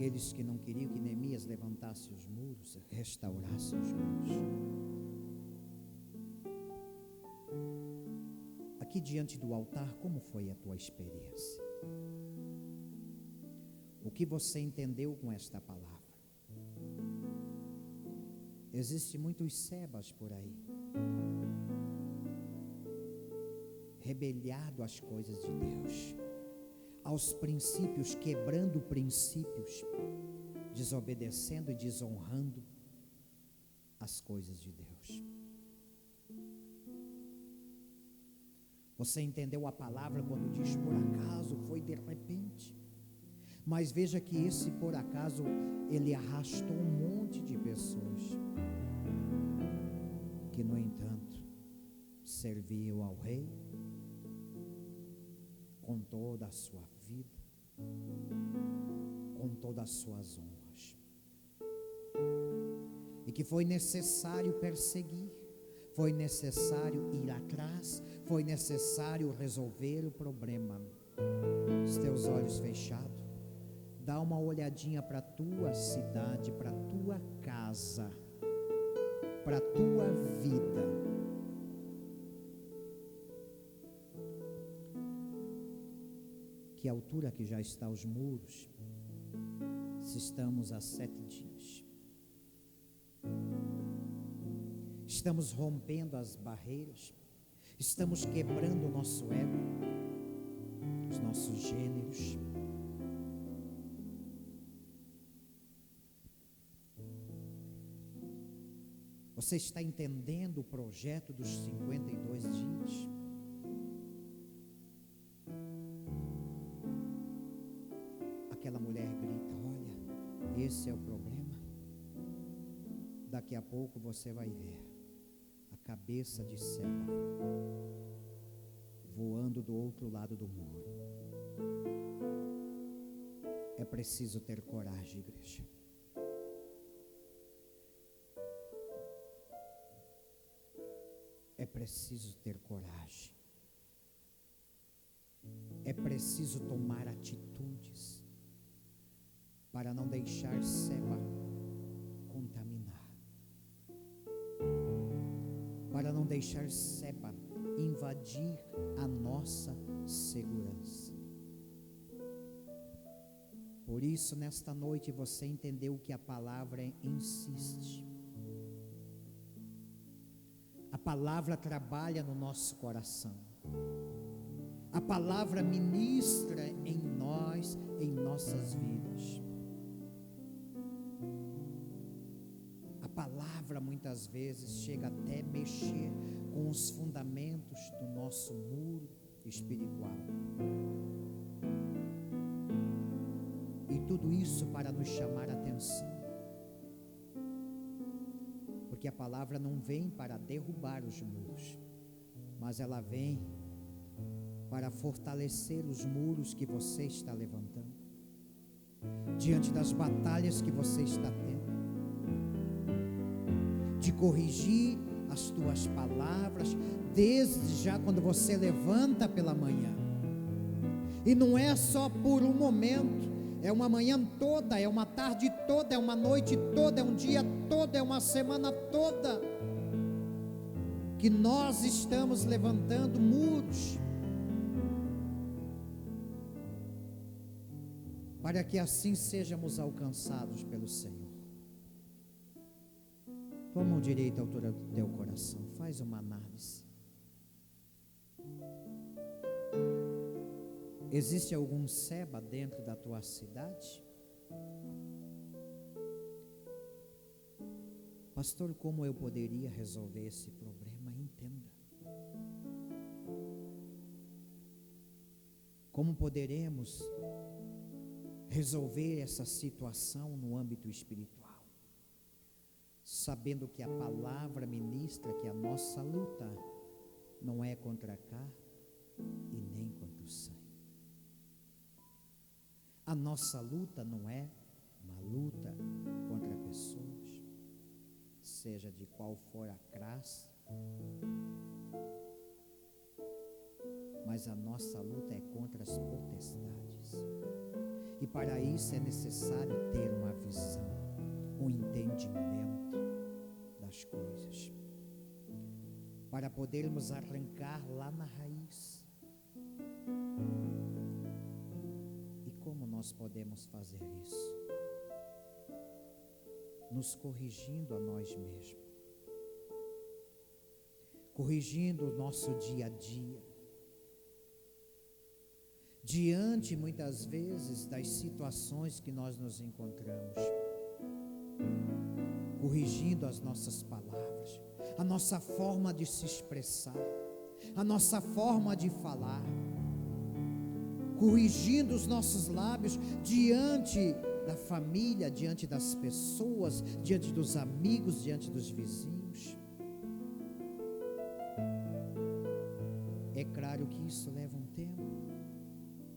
Aqueles que não queriam que Neemias levantasse os muros, restaurasse os muros. Aqui diante do altar, como foi a tua experiência? O que você entendeu com esta palavra? Existem muitos Sebas por aí, rebeliado às coisas de Deus, aos princípios, quebrando princípios, desobedecendo e desonrando as coisas de Deus. Você entendeu a palavra quando diz por acaso, foi de repente. Mas veja que esse por acaso, ele arrastou um monte de pessoas que, no entanto, serviam ao rei com toda a sua vida, com todas as suas honras. E que foi necessário perseguir, foi necessário ir atrás, foi necessário resolver o problema. Os teus olhos fechados, dá uma olhadinha para a tua cidade, para a tua casa, para a tua vida. Que altura que já está os muros? Se estamos há 7 dias. Estamos rompendo as barreiras, estamos quebrando o nosso ego, os nossos gêneros. Você está entendendo o projeto dos 52 dias? Aquela mulher grita: olha, esse é o problema. Daqui a pouco você vai ver a cabeça de Seba voando do outro lado do muro. É preciso ter coragem, igreja. É preciso ter coragem. É preciso tomar atitudes para não deixar Seba contaminar, para não deixar Seba invadir a nossa segurança. Por isso, nesta noite, você entendeu que a palavra insiste. A palavra trabalha no nosso coração. A palavra ministra em nós, em nossas vidas. A palavra muitas vezes chega até mexer com os fundamentos do nosso muro espiritual. E tudo isso para nos chamar a atenção. Porque a palavra não vem para derrubar os muros, mas ela vem para fortalecer os muros que você está levantando, diante das batalhas que você está tendo, de corrigir as tuas palavras, desde já quando você levanta pela manhã. E não é só por um momento, é uma manhã toda, é uma tarde toda, é uma noite toda, é um dia todo, é uma semana toda, que nós estamos levantando muros, para que assim sejamos alcançados pelo Senhor. Tua mão direita à altura do teu coração, faz uma análise. Existe algum Seba dentro da tua cidade? Pastor, como eu poderia resolver esse problema? Entenda. Como poderemos resolver essa situação no âmbito espiritual? Sabendo que a palavra ministra que a nossa luta não é contra a carne e nem contra o sangue. A nossa luta não é uma luta contra pessoas, seja de qual for a classe, mas a nossa luta é contra as potestades. E para isso é necessário ter uma visão, um entendimento das coisas, para podermos arrancar lá na raiz. E como nós podemos fazer isso? Nos corrigindo a nós mesmos, corrigindo o nosso dia a dia, diante muitas vezes das situações que nós nos encontramos, corrigindo as nossas palavras, a nossa forma de se expressar, a nossa forma de falar, corrigindo os nossos lábios diante da família, diante das pessoas, diante dos amigos, diante dos vizinhos. É claro que isso leva um tempo.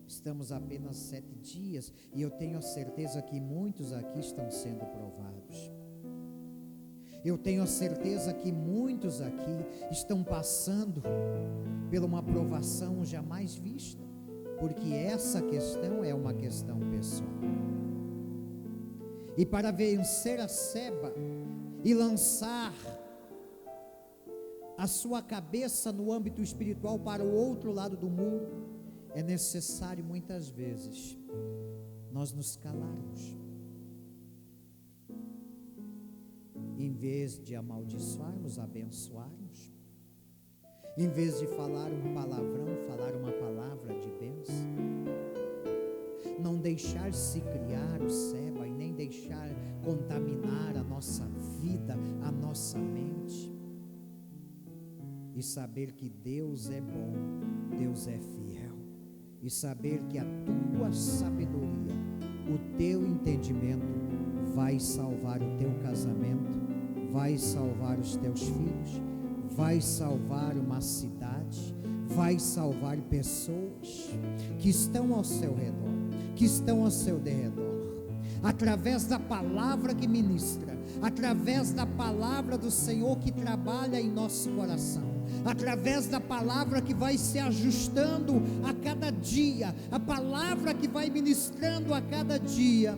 Estamos apenas 7 dias e eu tenho a certeza que muitos aqui estão sendo provados. Eu tenho a certeza que muitos aqui estão passando por uma provação jamais vista, porque essa questão é uma questão pessoal. E para vencer a seba e lançar a sua cabeça no âmbito espiritual para o outro lado do muro, é necessário muitas vezes nós nos calarmos. Em vez de amaldiçoarmos, abençoarmos. Em vez de falar um palavrão, falar uma palavra de bênção. Não deixar se criar o seba e nem deixar contaminar a nossa vida, a nossa mente. E saber que Deus é bom, Deus é fiel. E saber que a tua sabedoria, o teu entendimento vai salvar o teu casamento, vai salvar os teus filhos, vai salvar uma cidade, vai salvar pessoas que estão ao seu redor, que estão ao seu derredor, através da palavra que ministra, através da palavra do Senhor que trabalha em nosso coração, através da palavra que vai se ajustando a cada dia, a palavra que vai ministrando a cada dia,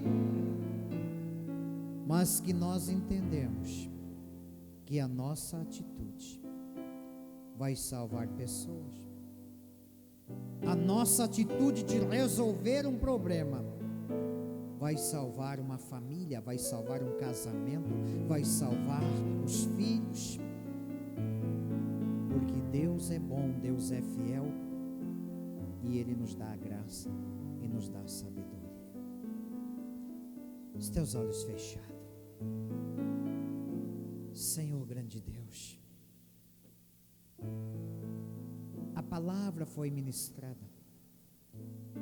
mas que nós entendemos que a nossa atitude vai salvar pessoas, a nossa atitude de resolver um problema vai salvar uma família, vai salvar um casamento, vai salvar os filhos, porque Deus é bom, Deus é fiel e Ele nos dá a graça e nos dá a sabedoria. Os teus olhos fechados. Senhor grande Deus, a palavra foi ministrada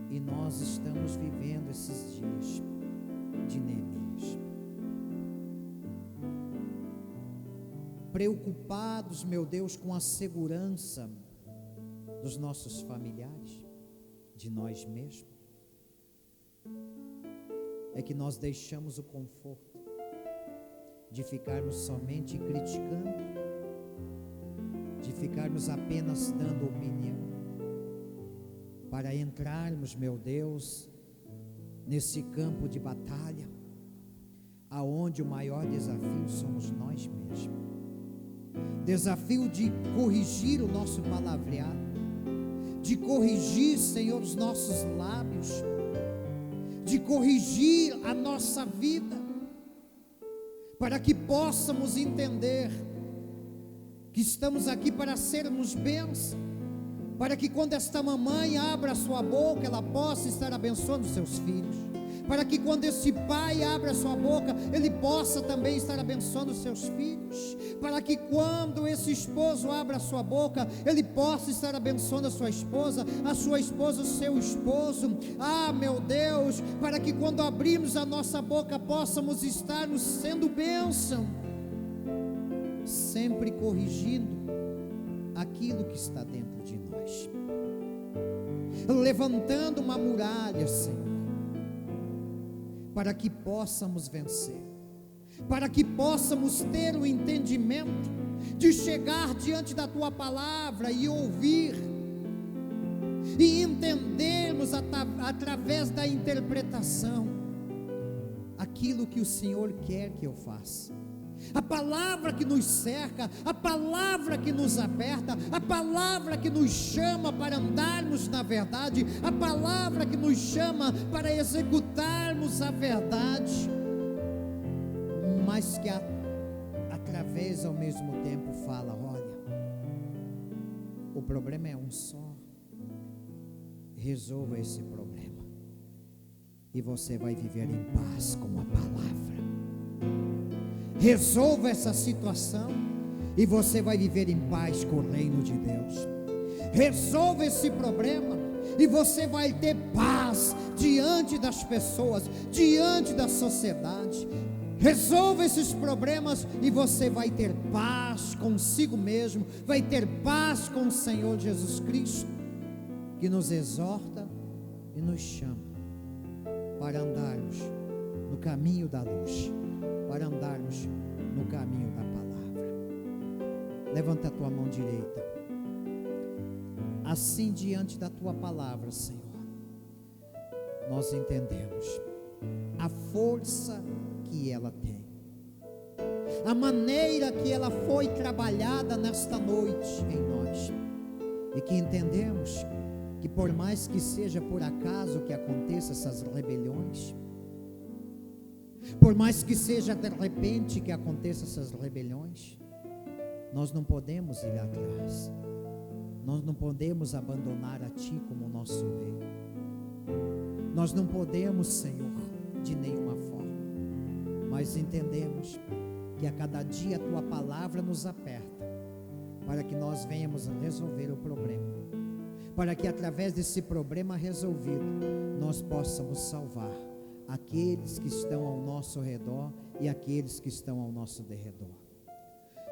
e nós estamos vivendo esses dias de Neemias, preocupados, meu Deus, com a segurança dos nossos familiares, de nós mesmos. É que nós deixamos o conforto de ficarmos somente criticando, de ficarmos apenas dando opinião, para entrarmos, meu Deus, nesse campo de batalha, aonde o maior desafio somos nós mesmos. Desafio de corrigir o nosso palavreado, de corrigir, Senhor, os nossos lábios, de corrigir a nossa vida, para que possamos entender que estamos aqui para sermos bênção, para que quando esta mamãe abra a sua boca, ela possa estar abençoando os seus filhos, para que quando esse pai abra a sua boca, ele possa também estar abençoando os seus filhos, para que quando esse esposo abra a sua boca, ele possa estar abençoando a sua esposa o seu esposo. Ah, meu Deus, para que quando abrirmos a nossa boca, possamos estar nos sendo bênção, sempre corrigindo aquilo que está dentro de nós, levantando uma muralha, Senhor, para que possamos vencer, para que possamos ter o entendimento de chegar diante da Tua palavra e ouvir, e entendermos entendermos através da interpretação aquilo que o Senhor quer que eu faça. A palavra que nos cerca, a palavra que nos aperta, a palavra que nos chama para andarmos na verdade, a palavra que nos chama para executarmos a verdade, mas que através ao mesmo tempo fala: olha, o problema é um só, resolva esse problema e você vai viver em paz com a palavra. Resolva essa situação e você vai viver em paz com o reino de Deus. Resolva esse problema e você vai ter paz diante das pessoas, diante da sociedade. Resolva esses problemas e você vai ter paz consigo mesmo, vai ter paz com o Senhor Jesus Cristo, que nos exorta e nos chama para andarmos no caminho da luz, para andarmos no caminho da palavra. Levanta a tua mão direita. Assim, diante da tua palavra, Senhor, nós entendemos a força que ela tem, a maneira que ela foi trabalhada nesta noite em nós, e que entendemos que por mais que seja por acaso que aconteça essas rebeliões, por mais que seja de repente que aconteça essas rebeliões, nós não podemos ir atrás, nós não podemos abandonar a Ti como nosso Rei, nós não podemos, Senhor, de nenhuma forma, mas entendemos que a cada dia a Tua palavra nos aperta, para que nós venhamos a resolver o problema, para que através desse problema resolvido, nós possamos salvar aqueles que estão ao nosso redor e aqueles que estão ao nosso derredor.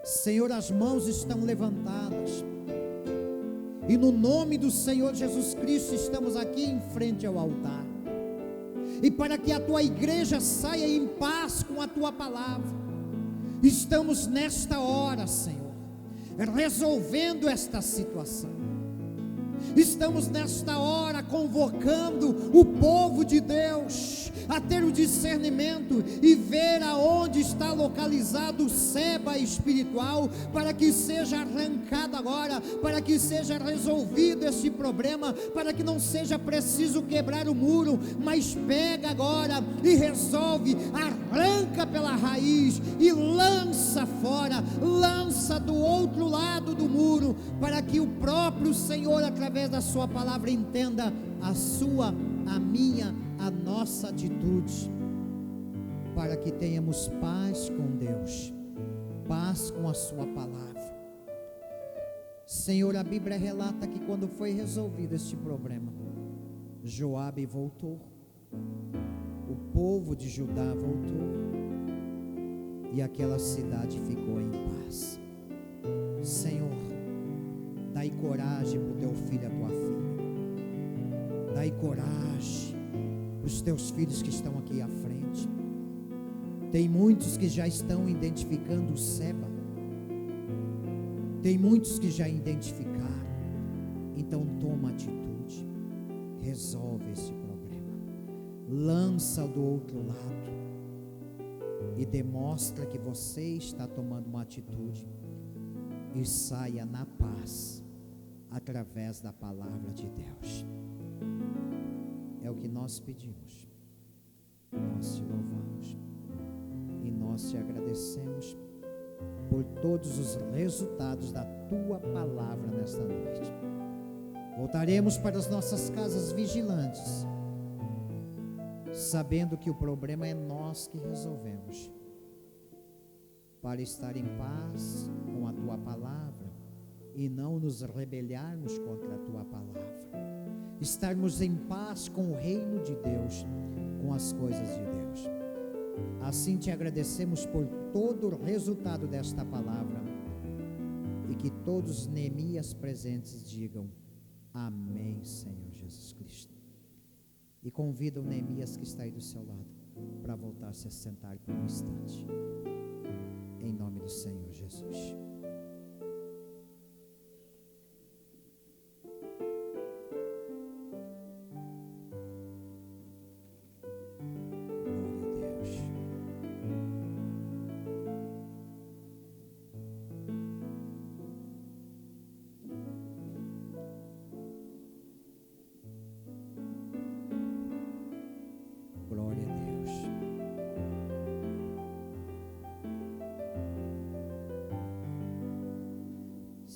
Senhor, as mãos estão levantadas e no nome do Senhor Jesus Cristo estamos aqui em frente ao altar, e para que a Tua igreja saia em paz com a Tua palavra, estamos nesta hora, Senhor, resolvendo esta situação. Estamos nesta hora convocando o povo de Deus a ter o discernimento e ver aonde está localizado o seba espiritual, para que seja arrancado agora, para que seja resolvido esse problema, para que não seja preciso quebrar o muro, mas pega agora e resolve, arranca pela raiz e lança fora, lança do outro lado do muro, para que o próprio Senhor, através da sua palavra, entenda a sua, a minha, a nossa atitude, para que tenhamos paz com Deus, paz com a sua palavra. Senhor, a Bíblia relata que quando foi resolvido este problema, Joabe voltou, o povo de Judá voltou, e aquela cidade ficou em paz. Senhor, dai coragem para o teu filho e a tua filha, dai coragem para os teus filhos que estão aqui à frente. Tem muitos que já estão identificando o seba, tem muitos que já identificaram. Então toma atitude, resolve esse problema, lança do outro lado e demonstra que você está tomando uma atitude, e saia na paz através da palavra de Deus. É o que nós pedimos, nós te louvamos e nós te agradecemos por todos os resultados da tua palavra nesta noite. Voltaremos para as nossas casas vigilantes, sabendo que o problema é nós que resolvemos, para estar em paz com a tua palavra e não nos rebeliarmos contra a tua palavra, estarmos em paz com o reino de Deus, com as coisas de Deus. Assim te agradecemos por todo o resultado desta palavra, e que todos os Neemias presentes digam amém, Senhor Jesus Cristo. E convida o Neemias que está aí do seu lado para voltar-se a sentar por um instante, em nome do Senhor Jesus.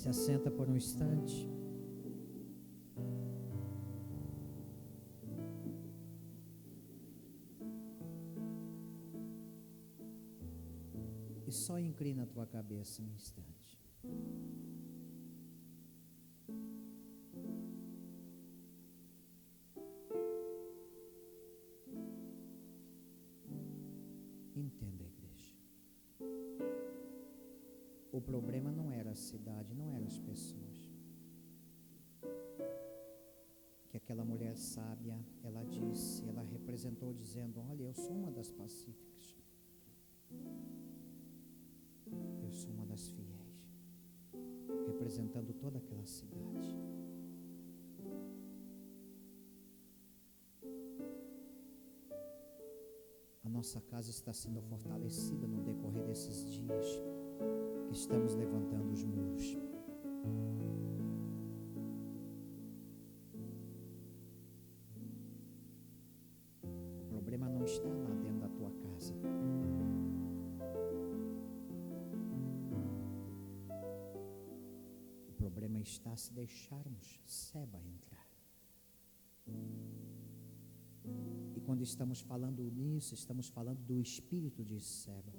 Se assenta por um instante. E só inclina a tua cabeça um instante. Entenda, igreja. O problema não era a cidade, não eram as pessoas. Que aquela mulher sábia, ela disse, ela representou dizendo: olha, eu sou uma das pacíficas. Eu sou uma das fiéis, representando toda aquela cidade. A nossa casa está sendo fortalecida no decorrer desses dias que estamos levantando os muros. O problema não está lá dentro da tua casa. O problema está se deixarmos Seba entrar. E quando estamos falando nisso, estamos falando do espírito de Seba,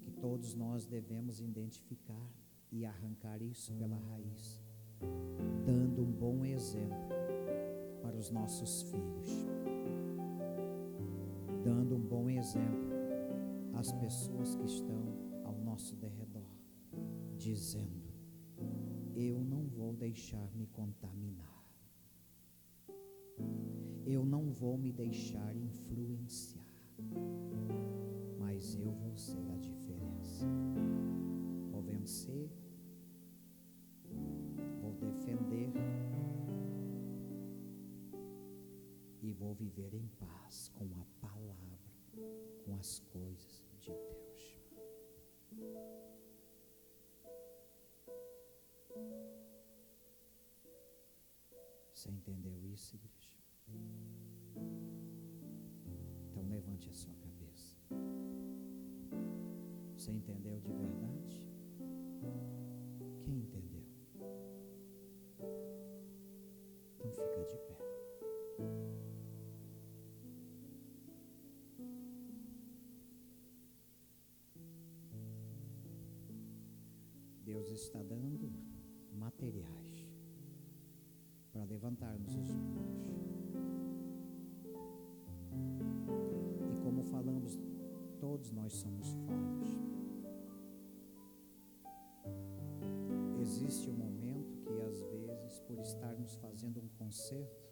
que todos nós devemos identificar e arrancar isso pela raiz, dando um bom exemplo para os nossos filhos, dando um bom exemplo às pessoas que estão ao nosso derredor, dizendo: eu não vou deixar me contaminar. Eu não vou me deixar influenciar, mas eu vou ser a diferença. Vou vencer, vou defender e vou viver em paz com a palavra, com as coisas de Deus. Você entendeu isso, igreja? Então levante a sua cabeça. Você entendeu de verdade? Quem entendeu? Então fica de pé. Deus está dando materiais para levantarmos os muros. E como falamos, todos nós somos falhos. Existe um momento que às vezes, por estarmos fazendo um concerto,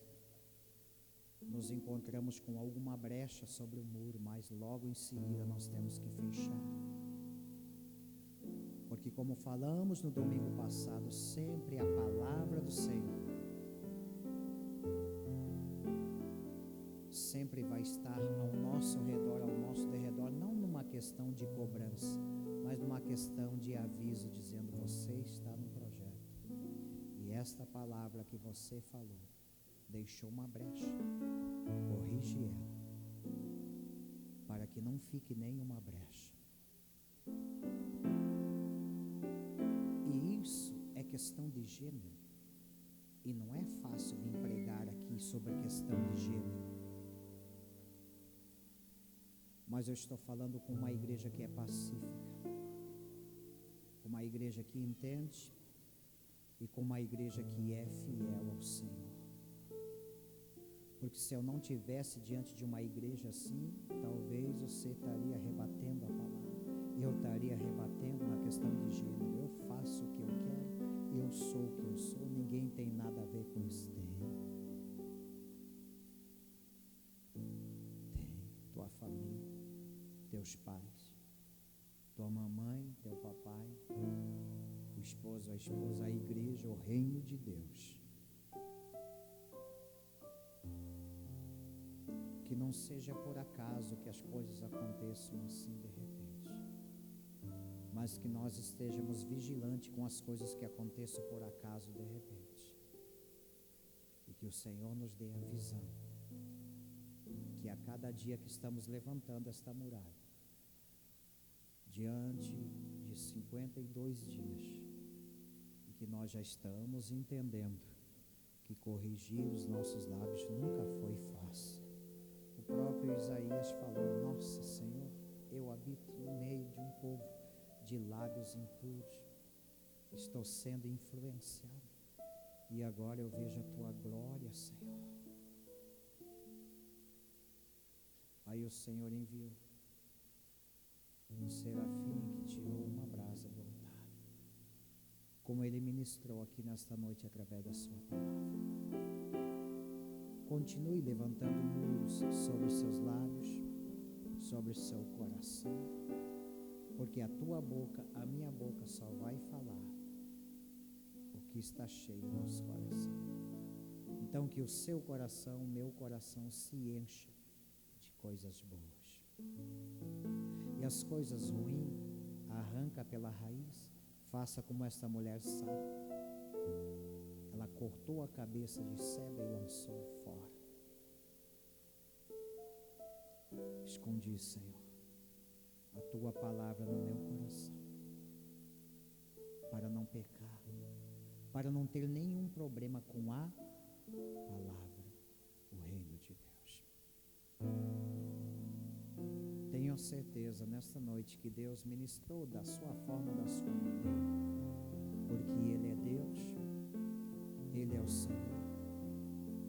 nos encontramos com alguma brecha sobre o muro, mas logo em seguida nós temos que fechar. Porque como falamos no domingo passado, sempre a palavra do Senhor sempre vai estar ao nosso redor, ao nosso derredor, não numa questão de cobrança, mas numa questão de aviso, dizendo: você está no projeto, e esta palavra que você falou deixou uma brecha, corrige ela, para que não fique nenhuma brecha. E isso é questão de gênero, e não é fácil vir pregar aqui sobre a questão de gênero. Mas eu estou falando com uma igreja que é pacífica, com uma igreja que entende e com uma igreja que é fiel ao Senhor. Porque se eu não tivesse diante de uma igreja assim, talvez você estaria rebatendo a palavra, eu estaria rebatendo na questão de gênero. Eu faço o que eu quero, eu sou o que eu sou, ninguém tem nada a ver com isso. Tem tua família, teus pais, tua mamãe, teu papai, o esposo, a esposa, a igreja, o reino de Deus. Que não seja por acaso que as coisas aconteçam assim de repente, mas que nós estejamos vigilantes com as coisas que aconteçam por acaso de repente, e que o Senhor nos dê a visão, que a cada dia que estamos levantando esta muralha, diante de 52 dias, e que nós já estamos entendendo que corrigir os nossos lábios nunca foi fácil. O próprio Isaías falou: nossa, Senhor, eu habito no meio de um povo de lábios impuros, estou sendo influenciado, e agora eu vejo a tua glória, Senhor. Aí o Senhor enviou um serafim que tirou uma brasa do altar, como ele ministrou aqui nesta noite através da sua palavra. Continue levantando muros sobre os seus lábios, sobre o seu coração, porque a tua boca, a minha boca só vai falar o que está cheio no nosso coração. Então que o seu coração, o meu coração se encha de coisas boas, e as coisas ruins arranca pela raiz. Faça como esta mulher sábia, ela cortou a cabeça de Seba e lançou fora. Escondi, Senhor, a tua palavra no meu coração, para não pecar, para não ter nenhum problema com a palavra, o reino de Deus. Tenho certeza nesta noite que Deus ministrou da sua forma, da sua maneira, porque Ele é Deus, Ele é o Senhor.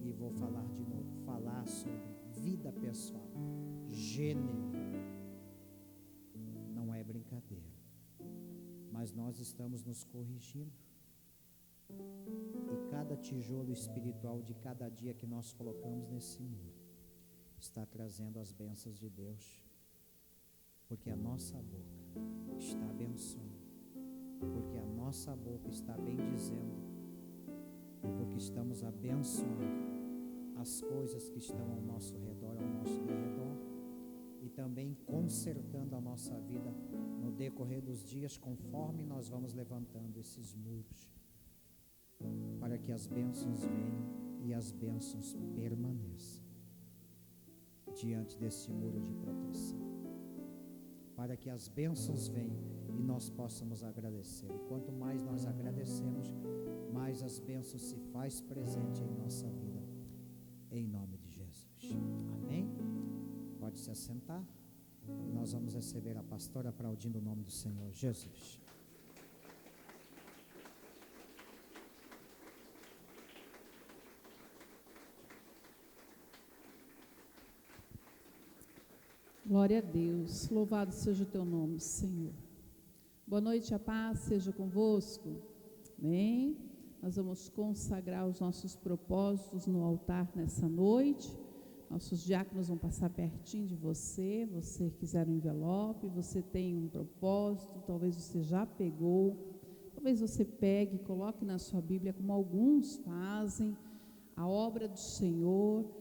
E vou falar de novo, falar sobre vida pessoal, gênero, não é brincadeira, mas nós estamos nos corrigindo, e cada tijolo espiritual de cada dia que nós colocamos nesse muro está trazendo as bênçãos de Deus, porque a nossa boca está abençoando, porque a nossa boca está bendizendo, e porque estamos abençoando as coisas que estão ao nosso redor, ao nosso derredor, e também consertando a nossa vida no decorrer dos dias, conforme nós vamos levantando esses muros, para que as bênçãos venham e as bênçãos permaneçam diante desse muro de proteção, para que as bênçãos venham e nós possamos agradecer. E quanto mais nós agradecemos, mais as bênçãos se faz presente em nossa vida, em nome de Jesus. Amém? Pode se assentar, e nós vamos receber a pastora aplaudindo o nome do Senhor Jesus. Glória a Deus, louvado seja o teu nome, Senhor. Boa noite, a paz seja convosco. Amém? Nós vamos consagrar os nossos propósitos no altar nessa noite. Nossos diáconos vão passar pertinho de você. Você quiser um envelope, você tem um propósito, talvez você já pegou, talvez você pegue e coloque na sua Bíblia, como alguns fazem, a obra do Senhor.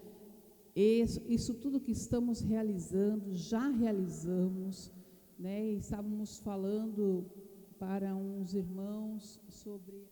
Isso tudo que estamos realizando, já realizamos, né? E estávamos falando para uns irmãos sobre